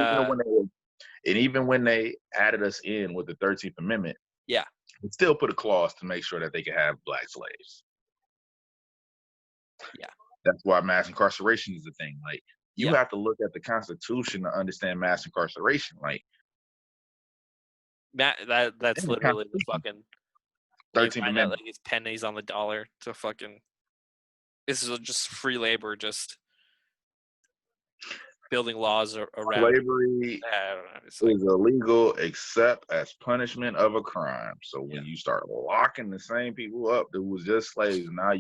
and even when they added us in with the 13th Amendment, yeah, it still put a clause to make sure that they could have black slaves. yeah, That's why mass incarceration is a thing. Like you yeah. have to look at the Constitution to understand mass incarceration. Like That's in the literally the Constitution, fucking when you 13th find out Amendment, like it's pennies on the dollar to fucking this is just free labor, just building laws around. slavery I don't know. It's like is illegal except as punishment of a crime. So yeah, when you start locking the same people up that was just slaves, now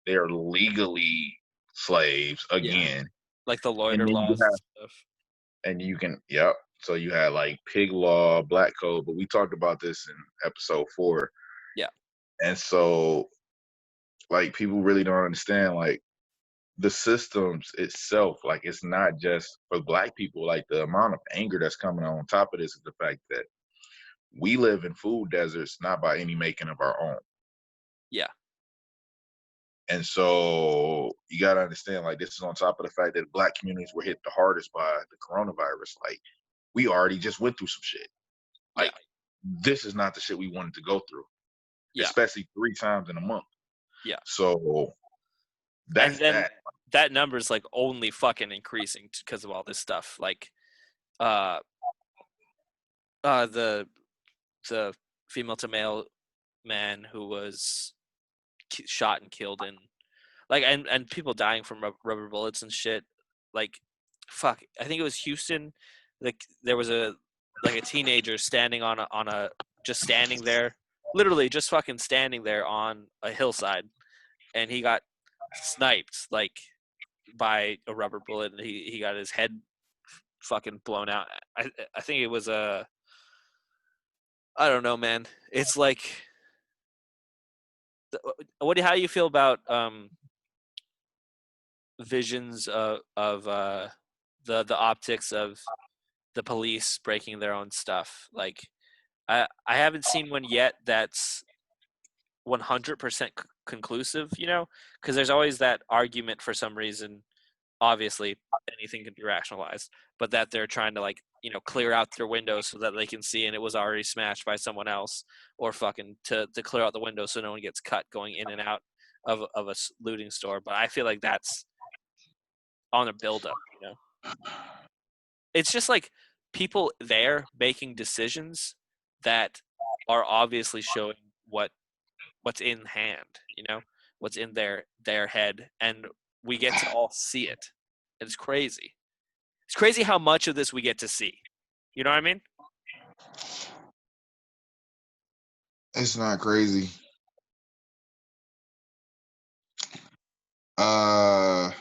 they're legally slaves yeah, again. like the And loiter then you laws and have, stuff. and you can, yep. So you had like pig law, black code, but we talked about this in episode 4. Yeah, And so, like, people really don't understand, like, the systems itself, like, it's not just for black people. Like, the amount of anger that's coming on top of this is the fact that we live in food deserts, not by any making of our own. yeah, And so you got to understand, like, this is on top of the fact that black communities were hit the hardest by the coronavirus. Like, we already just went through some shit. yeah, Like, this is not the shit we wanted to go through, yeah, especially 3 times in a month. yeah. So And that's then that. that number's like only fucking increasing because of all this stuff. Like, uh, the female to male man who was shot and killed in, like, and people dying from rubber bullets and shit. Like, fuck, I think it was Houston. Like, there was a teenager standing on a just standing there, literally just fucking standing there on a hillside, and he got sniped like by a rubber bullet, and he got his head fucking blown out. I think it was a, I don't know, man. It's like, how do you feel about visions of the optics of the police breaking their own stuff? Like, I haven't seen one yet that's 100% conclusive, because there's always that argument for some reason. Obviously, anything can be rationalized, but that they're trying to, like, clear out their windows so that they can see, and it was already smashed by someone else, or fucking to clear out the window so no one gets cut going in and out of a looting store. But I feel like that's on a buildup. It's just like people there making decisions that are obviously showing what's in hand, what's in their head, and we get to all see it. It's crazy. It's crazy how much of this we get to see. You know what I mean? It's not crazy. Uh,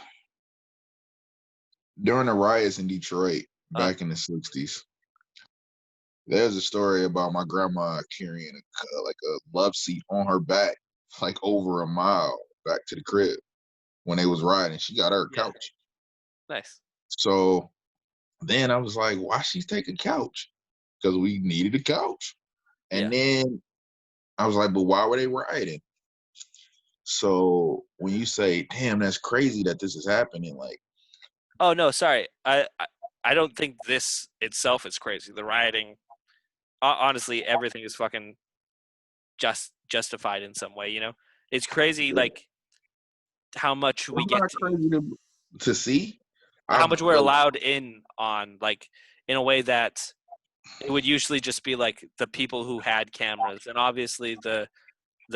During the riots in Detroit back in the 60s, there's a story about my grandma carrying like a love seat on her back, like over a mile back to the crib when they was riding. She got her Yeah. couch. Nice. So then I was like, why she take a couch? Because we needed a couch. Yeah. And then I was like, but why were they rioting? So when you say, damn, that's crazy that this is happening, like, Oh no, sorry. I don't think this itself is crazy. The rioting, honestly, everything is fucking justified in some way. It's crazy, like, how much we it's get not crazy to see. how I much we're allowed in on, like, in a way that it would usually just be like the people who had cameras, and obviously the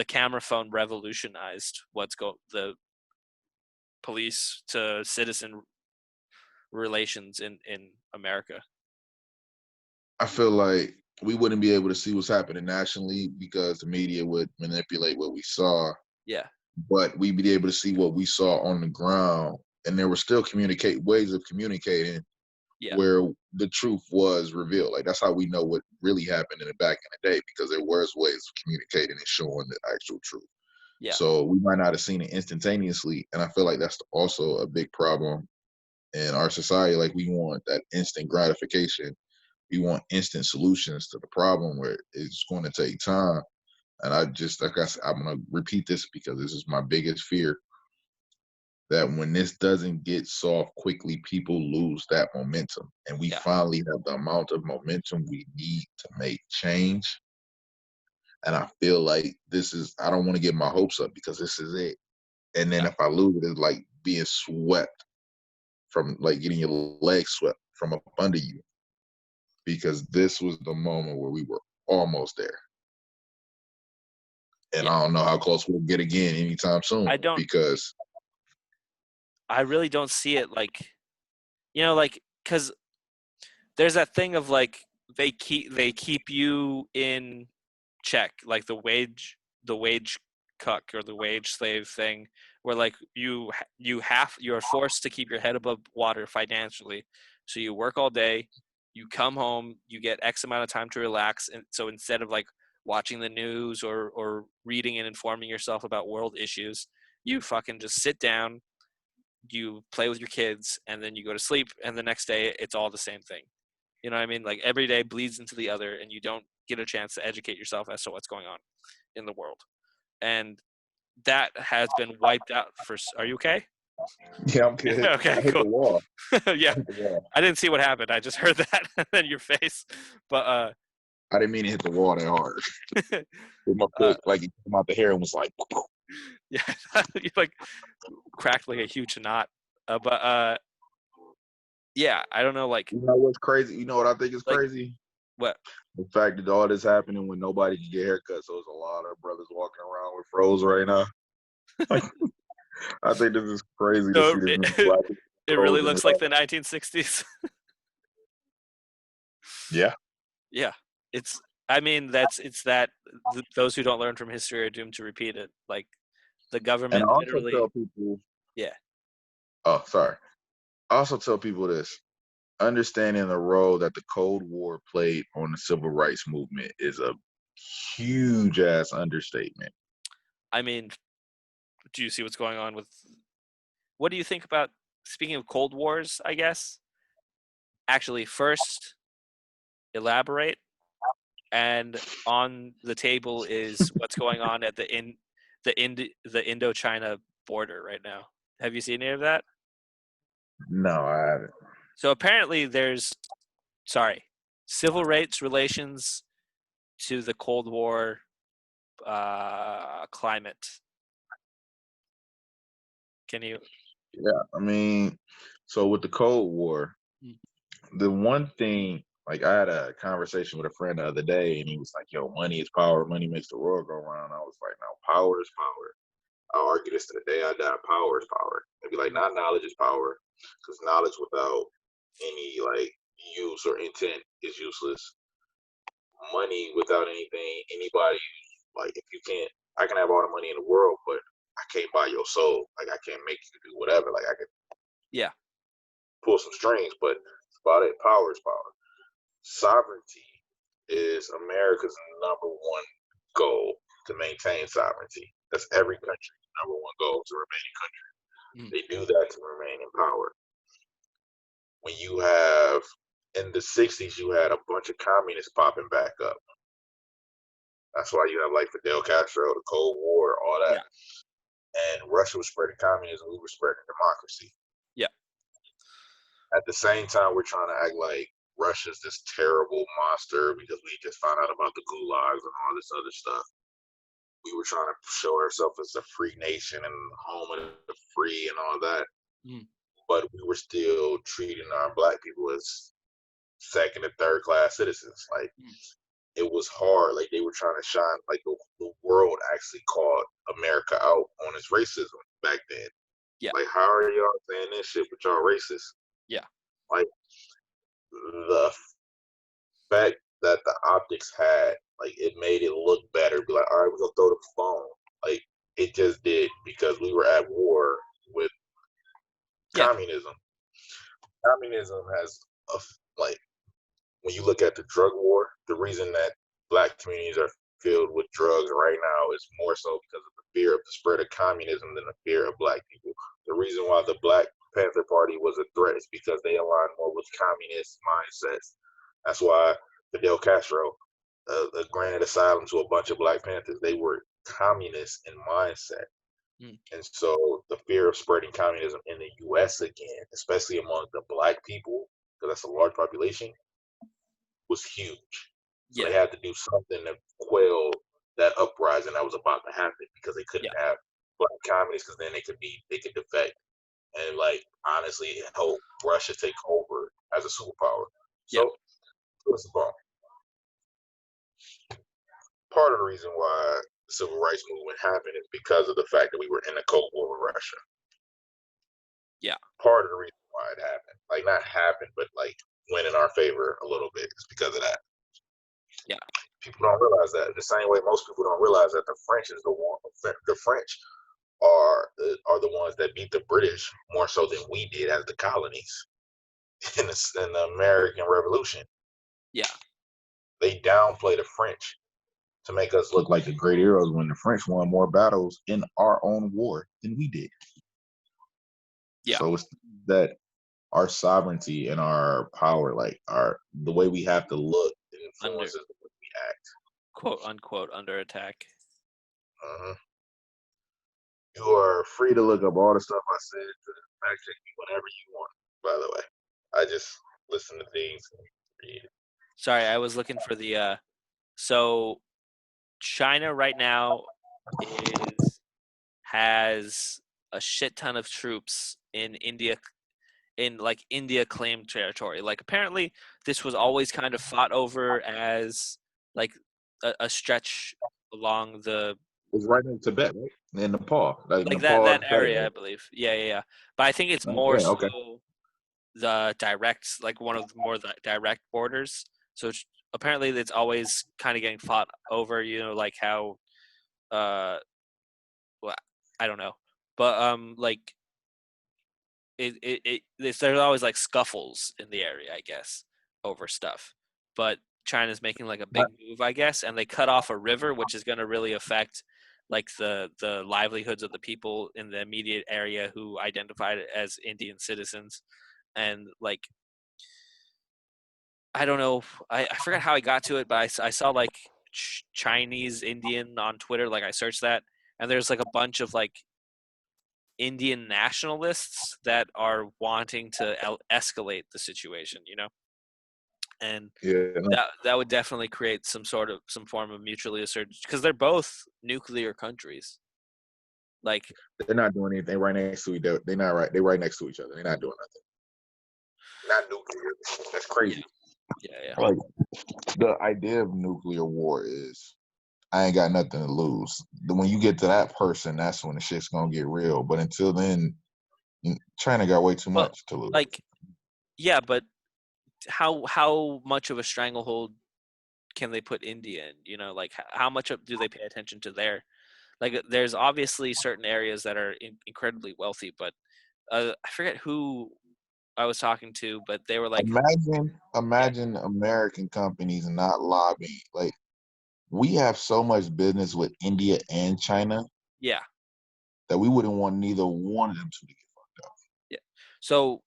camera phone revolutionized the police to citizen relations in America. I feel like we wouldn't be able to see what's happening nationally because the media would manipulate what we saw, Yeah, but we'd be able to see what we saw on the ground, and there were still ways of communicating yeah, where the truth was revealed. Like, that's how we know what really happened in the back in the day, because there was ways of communicating and showing the actual truth. yeah, So we might not have seen it instantaneously, and I feel like that's also a big problem in our society. Like, we want that instant gratification. We want instant solutions to the problem where it's going to take time. And I just, like I said, I'm going to repeat this because this is my biggest fear, that when this doesn't get solved quickly, people lose that momentum. And we yeah, finally have the amount of momentum we need to make change. And I feel like I don't want to get my hopes up because this is it. And then yeah, if I lose it, it's like being swept from, like, getting your legs swept from up under you, because this was the moment where we were almost there. And yeah. I don't know how close we'll get again anytime soon, I don't. because I really don't see it, like, like, because there's that thing of, like, they keep you in check, like the wage cuck or the wage slave thing, where like you're forced to keep your head above water financially. So you work all day, you come home, you get X amount of time to relax, and so instead of like watching the news or reading and informing yourself about world issues, you fucking just sit down, you play with your kids, and then you go to sleep, and the next day it's all the same thing. You know what I mean? Like every day bleeds into the other, and you don't get a chance to educate yourself as to what's going on in the world. And that has been wiped out for. Are you okay? Yeah, I'm good. Okay, I hit cool. the wall. Yeah, I hit the wall. I didn't see what happened. I just heard that in your face. But I didn't mean to hit the wall that hard. With my foot, like it came out the hair and was like. yeah, you like cracked like a huge knot. But yeah, I don't know, like You know what's crazy? You know what I think is like crazy? what? The fact that all this happening when nobody can get haircuts, so there's a lot of brothers walking around with froze right now. Like, I think this is crazy to So see this many black people it really froze in looks like the 1960s. Yeah. Yeah, it's. I mean, it's that those who don't learn from history are doomed to repeat it. Like the And I government also literally. tell people, Yeah, oh, sorry. I also tell people this. Understanding the role that the Cold War played on the civil rights movement is a huge ass understatement. I mean, do you see what's going on with? What do you think about? Speaking of Cold Wars, I guess. Actually, first elaborate, and on the table is what's going on at the Indochina border right now. Have you seen any of that? No, I haven't. So apparently there's civil rights relations to the Cold War climate. Can you? Yeah, I mean, so with the Cold War, Mm. the one thing, like I had a conversation with a friend the other day, and he was like, "Yo, money is power. Money makes the world go round." I was like, "No, power is power." I'll argue this to the day I die. Power is power. It'd be like, not knowledge is power, because knowledge without any like use or intent is useless. Money without anything, anybody, like if you can't, I can have all the money in the world, but I can't buy your soul. Like I can't make you do whatever. Like I can Yeah, pull some strings, but it's about it. Power is power. Sovereignty is America's number one goal, to maintain sovereignty. That's every country's number one goal, to remain in country. mm. They do that to remain in power. When you have in the 60s, you had a bunch of communists popping back up. That's why you have like Fidel Castro, the Cold War, all that. Yeah, And Russia was spreading communism, we were spreading democracy. yeah, At the same time, we're trying to act like Russia's this terrible monster because we just found out about the gulags and all this other stuff. We were trying to show ourselves as a free nation and home of the free and all that. mm. But we were still treating our black people as second and third class citizens. Like Mm. it was hard. Like they were trying to shine. Like the world actually called America out on its racism back then. Yeah, Like, how are y'all saying this shit but y'all racist? yeah, Like the fact that the optics had, like it made it look better. Be like, all right, we're gonna throw the phone. Like it just did because we were at war with yeah, communism. Communism has a like when you look at the drug war, the reason that black communities are filled with drugs right now is more so because of the fear of the spread of communism than the fear of black people. The reason why the Black Panther Party was a threat is because they align more with communist mindsets. That's why Fidel Castro granted asylum to a bunch of Black Panthers. They were communist in mindset. mm. And so the fear of spreading communism in the US again, especially among the black people, because that's a large population, was huge. So Yeah, they had to do something to quell that uprising that was about to happen because they yeah, couldn't have black communists because then they could defect and like honestly help Russia take over as a superpower. yeah, So first of all, part of the reason why the civil rights movement happened is because of the fact that we were in a Cold War with Russia. yeah, Part of the reason why it happened, like not happened, but like went in our favor a little bit, is because of that. yeah, People don't realize that. The same way most people don't realize that the French is the French are the ones that beat the British more so than we did as the colonies in the American Revolution. Yeah. They downplay the French to make us look like the great heroes when the French won more battles in our own war than we did. Yeah. So it's that our sovereignty and our power, like the way we have to look, Under influences the way we act. quote unquote under attack. Uh-huh. You are free to look up all the stuff I said to fact check me whenever you want. By the way, I just listen to things and read. Sorry, I was looking for the so China right now has a shit ton of troops in India, in like India claimed territory. Like apparently this was always kind of fought over as like a stretch along the It's right in Tibet, right? In Nepal, like like Nepal that and Tibet. area, I believe. Yeah. But I think it's more Yeah, so okay. the direct, like one of the more the direct borders. So apparently it's always kind of getting fought over. You know, like how well, I don't know, but like there's always like scuffles in the area, I guess, over stuff. But China's making like a big move, I guess, and they cut off a river, which is going to really affect like the livelihoods of the people in the immediate area who identified as Indian citizens, and like I don't know, I forgot how I got to it, but I saw like Chinese Indian on Twitter, like I searched that, and there's like a bunch of like Indian nationalists that are wanting to escalate the situation, you know, and Yeah, that would definitely create some form of mutually assertive, because they're both nuclear countries. Like, they're not doing anything right next to each other. They're not right. They're right next to each other. They're not doing nothing. Not nuclear. That's yeah, crazy. yeah. Like the idea of nuclear war is, I ain't got nothing to lose. When you get to that person, that's when the shit's gonna get real. But until then, China got way too But much to lose. like, yeah, but how much of a stranglehold can they put India in? You know, like how much do they pay attention to there? Like, there's obviously certain areas that are incredibly wealthy, but I forget who I was talking to, but they were like, yeah, Imagine American companies not lobbying. Like we have so much business with India and China yeah, that we wouldn't want neither one of them to get fucked up. yeah. So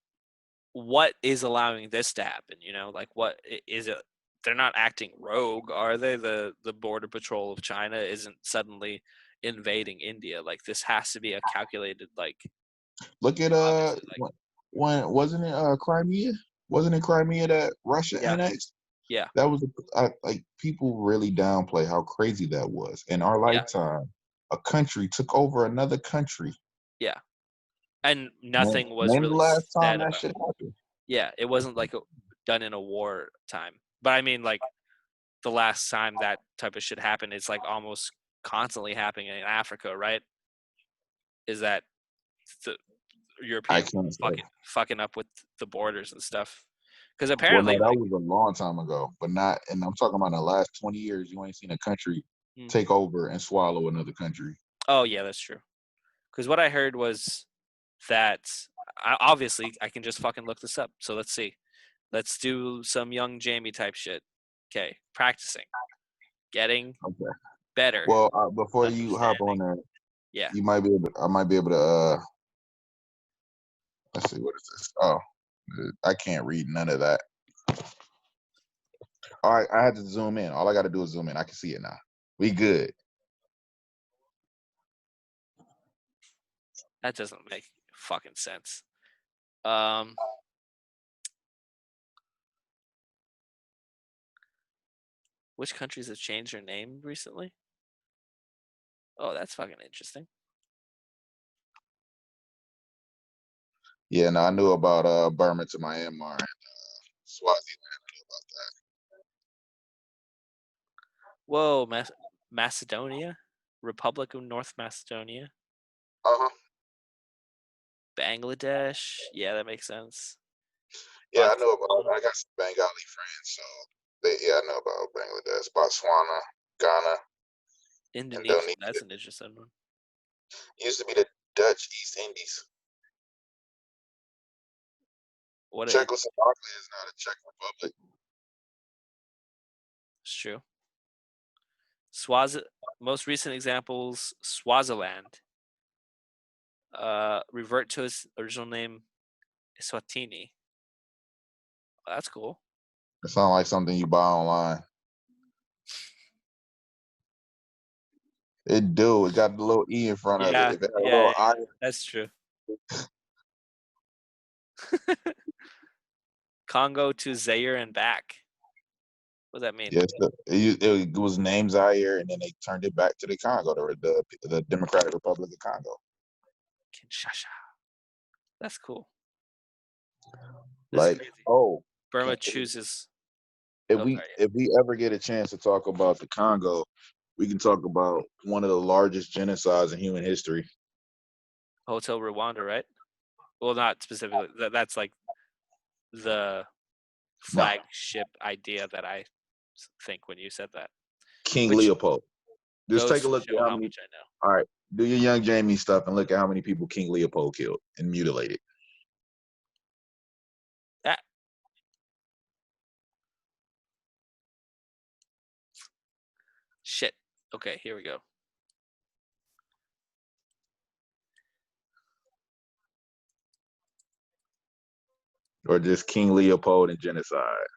what is allowing this to happen? You know, like what is it? They're not acting rogue, are they? The border patrol of China isn't suddenly invading India. Like this has to be a calculated, like Look at obviously, like when wasn't it Crimea? Wasn't it Crimea that Russia yeah, annexed? yeah, That was like people really downplay how crazy that was. In our yeah, lifetime, a country took over another country. yeah, and Name, nothing was name the really last time said that about. shit happened. Yeah, it wasn't like done in a war time. But I mean, like the last time that type of shit happened, it's like almost constantly happening in Africa, right? Is that the I Europeans can't say. fucking up with the borders and stuff? Because Well, no, apparently, that like, was a long time ago, but not. And I'm talking about the last 20 years. You ain't seen a country mm, take over and swallow another country. oh yeah, that's true. Because what I heard was that obviously I can just fucking look this up. So let's see. Let's do some young Jamie type shit. Okay, practicing, getting Okay. better, Well, before you hop on understanding. there, Yeah. you might be able. I might be able to. Let's see. What is this? Oh, I can't read none of that. All right, I had to zoom in. All I got to do is zoom in. I can see it now. We good. That doesn't make fucking sense. Um, which countries have changed their name recently? Oh, that's fucking interesting. Yeah, no, I knew about Burma to Myanmar and Swaziland. I knew about Whoa, Macedonia, Republic of North Macedonia, that. Uh-huh. Bangladesh. Yeah, that makes sense. Yeah, I know about. Botswana, I got some Bengali friends, so yeah, I know about Bangladesh, Botswana, Ghana, Indonesia. Indonesia. That's an interesting one. It used to be the Dutch East Indies. What it, Czechoslovakia is now the Czech Republic. it's true. Most recent examples: Swaziland. Revert to its original name, Eswatini. Oh, that's cool. It sounds like something you buy online. It do. It got the little E in front of it. Yeah, If it had a yeah, little I, that's true. Congo to Zaire and back. What does that mean? yes, it was named Zaire, and then they turned it back to the Congo, the Democratic Republic of Congo. Kinshasa. That's cool. Like, crazy. oh, Burma chooses. if we ever get a chance to talk about the Congo, we can talk about one of the largest genocides in human history. Hotel Rwanda, right? Well, not specifically. That's like the flagship idea that I think when you said that. King Which Leopold. Just goes take a to look show at how how many. much I know. All right, do your Young Jamie stuff and look at how many people King Leopold killed and mutilated. That shit. Okay, here we go. Or just King Leopold and genocide.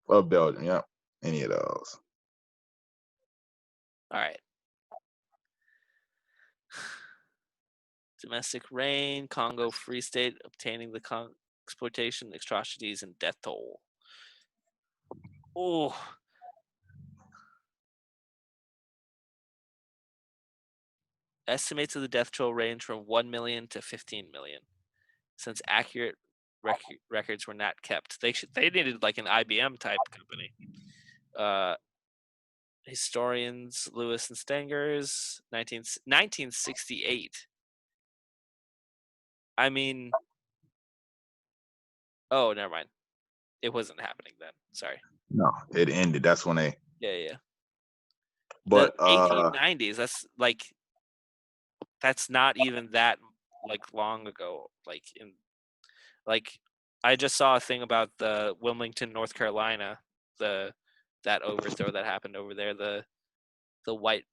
Of Belgium, yeah. Any of those. All right. Domestic reign, Congo Free State obtaining the exploitation, atrocities, and death toll. Oh. Estimates of the death toll range from 1 million to 15 million. Since accurate records were not kept, they needed like an IBM type company. Historians Lewis and Stengers, 1968. I mean, oh, never mind. It wasn't happening then. Sorry. No, it ended. That's when they. Yeah. But the 1890s. That's not even that like long ago. I just saw a thing about the Wilmington, North Carolina, that overthrow that happened over there. The white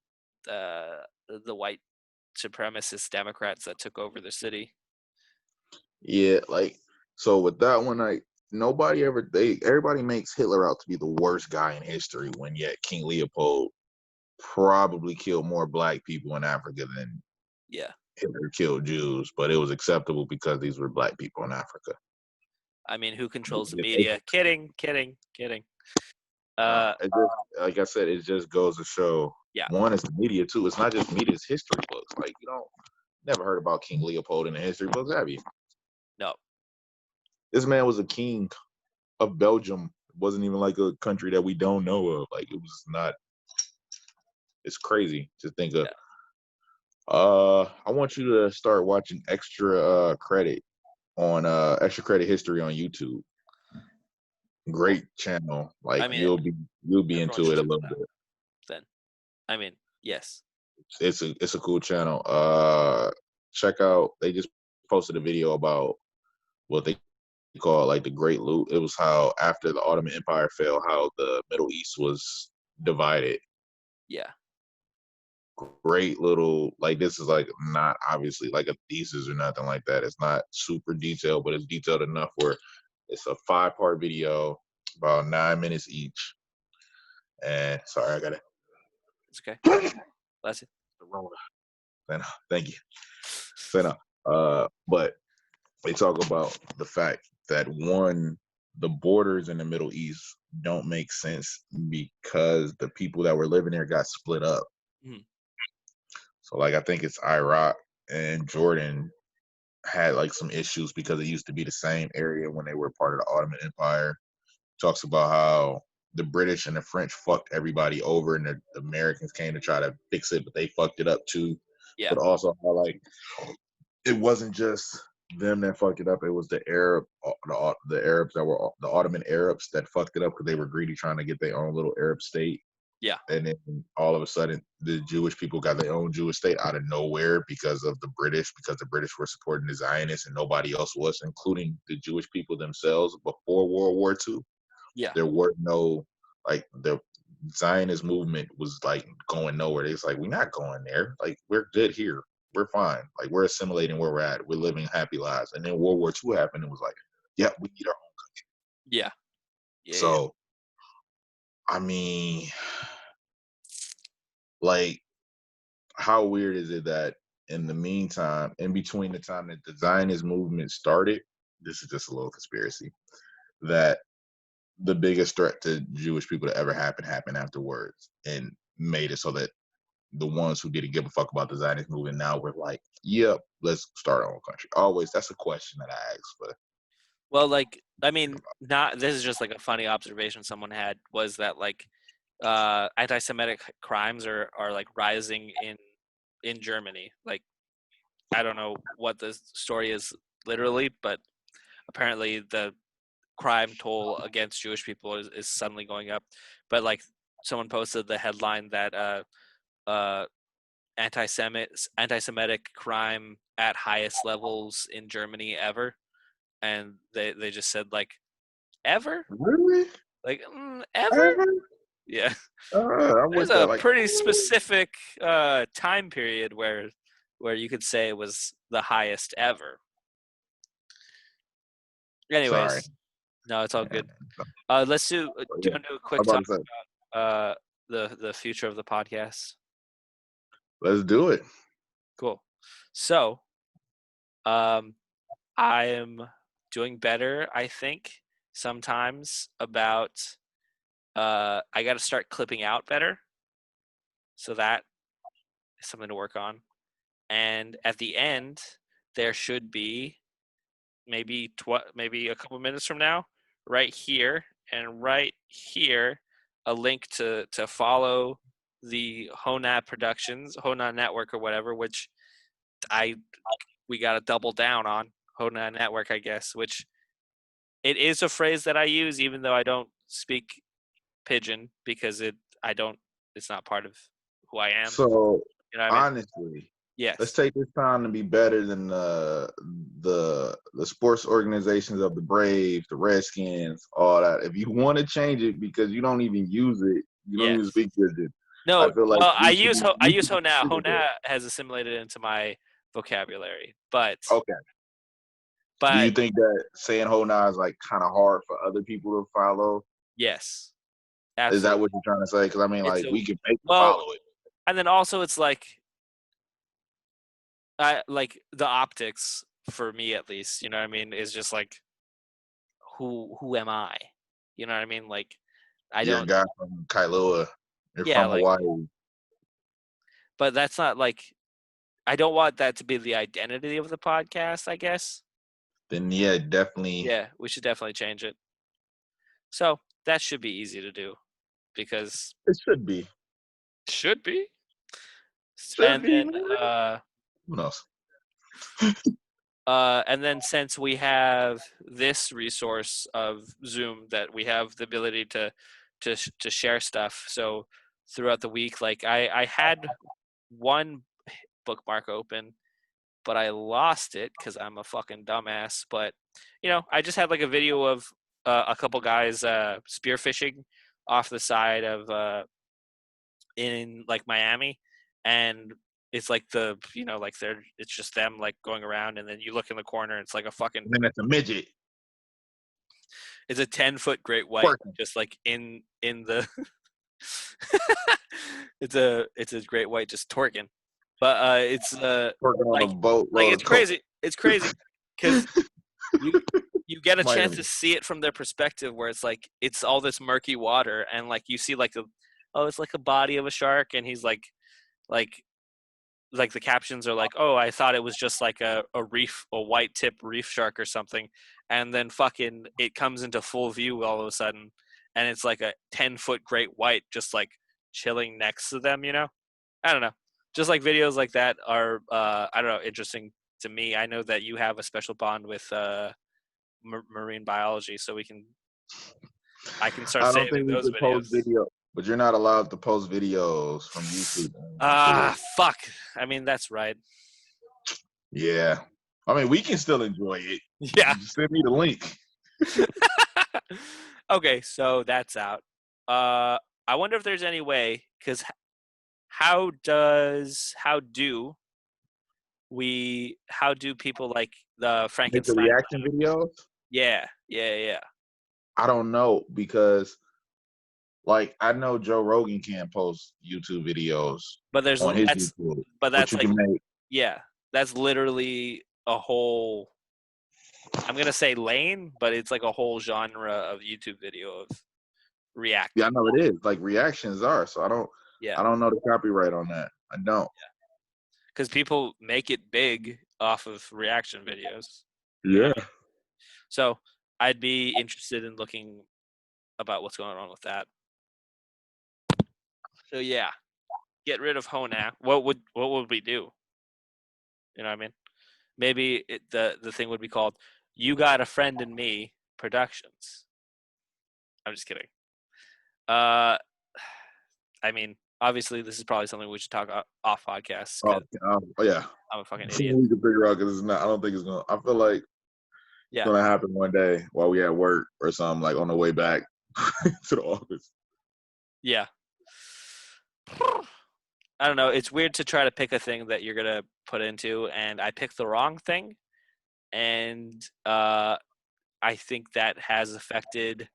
the white supremacist Democrats that took over the city. Yeah, like so with that one, everybody makes Hitler out to be the worst guy in history, when yet King Leopold probably killed more black people in Africa than Hitler killed Jews, but it was acceptable because these were black people in Africa. I mean, who controls the media? Kidding. It just, like I said, it just goes to show. Yeah. One is the media. Two, it's not just media; it's history books. Like, you don't never heard about King Leopold in the history books, have you? No. This man was a king of Belgium. It wasn't even like a country that we don't know of. Like, it was not. It's crazy to think of. Yeah. I want you to start watching Extra Credit History on YouTube. Great channel. Like, I mean, you'll be into it a little bit. Then, I mean, yes. It's a cool channel. Check out. They just posted a video about what they call like the Great Loot. It was how after the Ottoman Empire fell, how the Middle East was divided. Yeah. Great little, like, this is like not obviously like a thesis or nothing like that. It's not super detailed, but it's detailed enough where it's a 5-part video, about 9 minutes each. And sorry, I got it. It's okay. Bless you. Thank you. So but they talk about the fact that the borders in the Middle East don't make sense because the people that were living there got split up. Mm-hmm. So like, I think it's Iraq and Jordan had like some issues because it used to be the same area when they were part of the Ottoman Empire. Talks about how the British and the French fucked everybody over, and the Americans came to try to fix it, but they fucked it up too. Yeah. But also how like it wasn't just them that fucked it up. It was the Arabs that were the Ottoman Arabs that fucked it up because they were greedy, trying to get their own little Arab state. Yeah. And then all of a sudden, the Jewish people got their own Jewish state out of nowhere because of the British, because the British were supporting the Zionists and nobody else was, including the Jewish people themselves before World War II. Yeah. There were no, like, the Zionist movement was like going nowhere. It's like, we're not going there. Like, we're good here. We're fine. Like, we're assimilating where we're at. We're living happy lives. And then World War II happened and was like, yeah, we need our own. Yeah. Yeah. So, I mean, like, how weird is it that in the meantime, in between the time that the Zionist movement started, this is just a little conspiracy, that the biggest threat to Jewish people to ever happened afterwards and made it so that the ones who didn't give a fuck about the Zionist movement now were like, yep, let's start our own country. Always, that's a question that I ask. But Well, like, I mean, not this is just like a funny observation someone had was that like anti-Semitic crimes are like rising in Germany. Like, I don't know what the story is literally, but apparently the crime toll against Jewish people is suddenly going up. But like someone posted the headline that uh, anti-Semitic crime at highest levels in Germany ever, and they just said like ever, really, like ever, ever? yeah. I'm There's with that. a Like, pretty specific time period where you could say it was the highest ever. sorry. Anyways, no, it's all Yeah. good. Let's do. Do But you yeah, want to do a I'm quick about talk to say, about the future of the podcast? let's do it. Cool. So, um, I am doing better. I think sometimes about. I got to start clipping out better. So that is something to work on. And at the end, there should be maybe a couple minutes from now, right here and right here, a link to follow the Hona Network or whatever, which I we got to double down on Hona Network, I guess, which it is a phrase that I use even though I don't speak Pidgin because I don't it's not part of who I am. So You know what I mean? honestly, let's Yes. take this time to be better than the sports organizations of the Braves, the Redskins, all that. If you want to change it because you don't even use it, you don't even Yes. speak Pidgin. I No, feel like well, we should be I we use should be Hona. treated there. Hona has assimilated into my vocabulary, but Okay. Do you but think that saying Hona is like kind of hard for other people to follow? yes, Is that absolutely. what you're trying to say? Because I mean, It's like, a we can make them well, follow it. and then also it's like I like the optics for me at least. You know what I mean? Is just like who am I? You know what I mean? Like I You're a don't. guy from Kailua. You're Yeah, from like, Hawaii. but that's not like I don't want that to be the identity of the podcast. I guess. Then yeah, definitely Yeah, we should definitely change it. So that should be easy to do because it should be. should be. Should And be, then man. Who knows? and then since we have this resource of Zoom that we have the ability to share stuff, so throughout the week, like I had one bookmark open, but I lost it because I'm a fucking dumbass. But I just had like a video of a couple guys spearfishing off the side of in like Miami, and it's like like it's just them like going around, and then you look in the corner, it's like a fucking And then it's a midget it's a 10-foot great white twerking, just like in the it's a great white just twerking, but it's twerking on a like boat, roller it's coaster. crazy because you you get a chance Miami. to see it from their perspective where it's like it's all this murky water and like you see like it's like a body of a shark and he's like the captions are like, oh, I thought it was just like a white tip reef shark or something, and then fucking it comes into full view all of a sudden, and it's like a 10-foot great white just like chilling next to them. I don't know, just like videos like that are I don't know, interesting to me. I know that you have a special bond with marine biology, so I can start I don't saving think we those could post videos. video. but you're not allowed to post videos from YouTube. Fuck. I mean, that's right. Yeah. I mean, we can still enjoy it. Yeah. Just send me the link. Okay, so that's out. I wonder if there's any way, because how do people like the Make the Frankenstein? reaction videos? Yeah. I don't know because, like, I know Joe Rogan can't post YouTube videos But on his YouTube, but that's you like, can make. yeah, that's literally a whole, I'm going to say lane, but it's like a whole genre of YouTube video of reacting. Yeah, I know it is. Like reactions are. So I Yeah. don't know the copyright on that. I don't. Because people make it big off of reaction videos. Yeah. So I'd be interested in looking about what's going on with that. So yeah, get rid of Hona. What would we do? You know what I mean? Maybe the thing would be called "You Got a Friend in Me Productions." I'm just kidding. I mean, obviously, this is probably something we should talk off podcast. Oh, yeah. I'm a fucking Something idiot. we can figure out because it's not. I don't think it's gonna. I feel like it's gonna happen one day while we at work or something, like on the way back to the office. Yeah. I don't know. It's weird to try to pick a thing that you're gonna put into, and I picked the wrong thing, and I think that has affected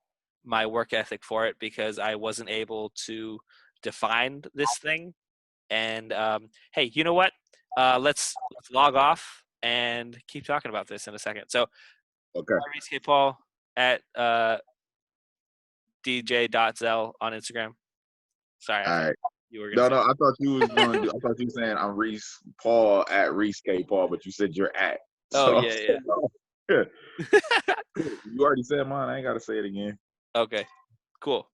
my work ethic for it because I wasn't able to define this thing. And hey, you know what? Let's log off and keep talking about this in a second. So, Okay. Reese K. Paul at DJ.Zel on Instagram. Sorry, All right. you were gonna say. No, I thought you was going to do. I thought you were saying I'm Reese Paul at Reese K Paul, but you said you're at. Oh So, yeah. yeah. You already said mine. I ain't got to say it again. Okay, cool.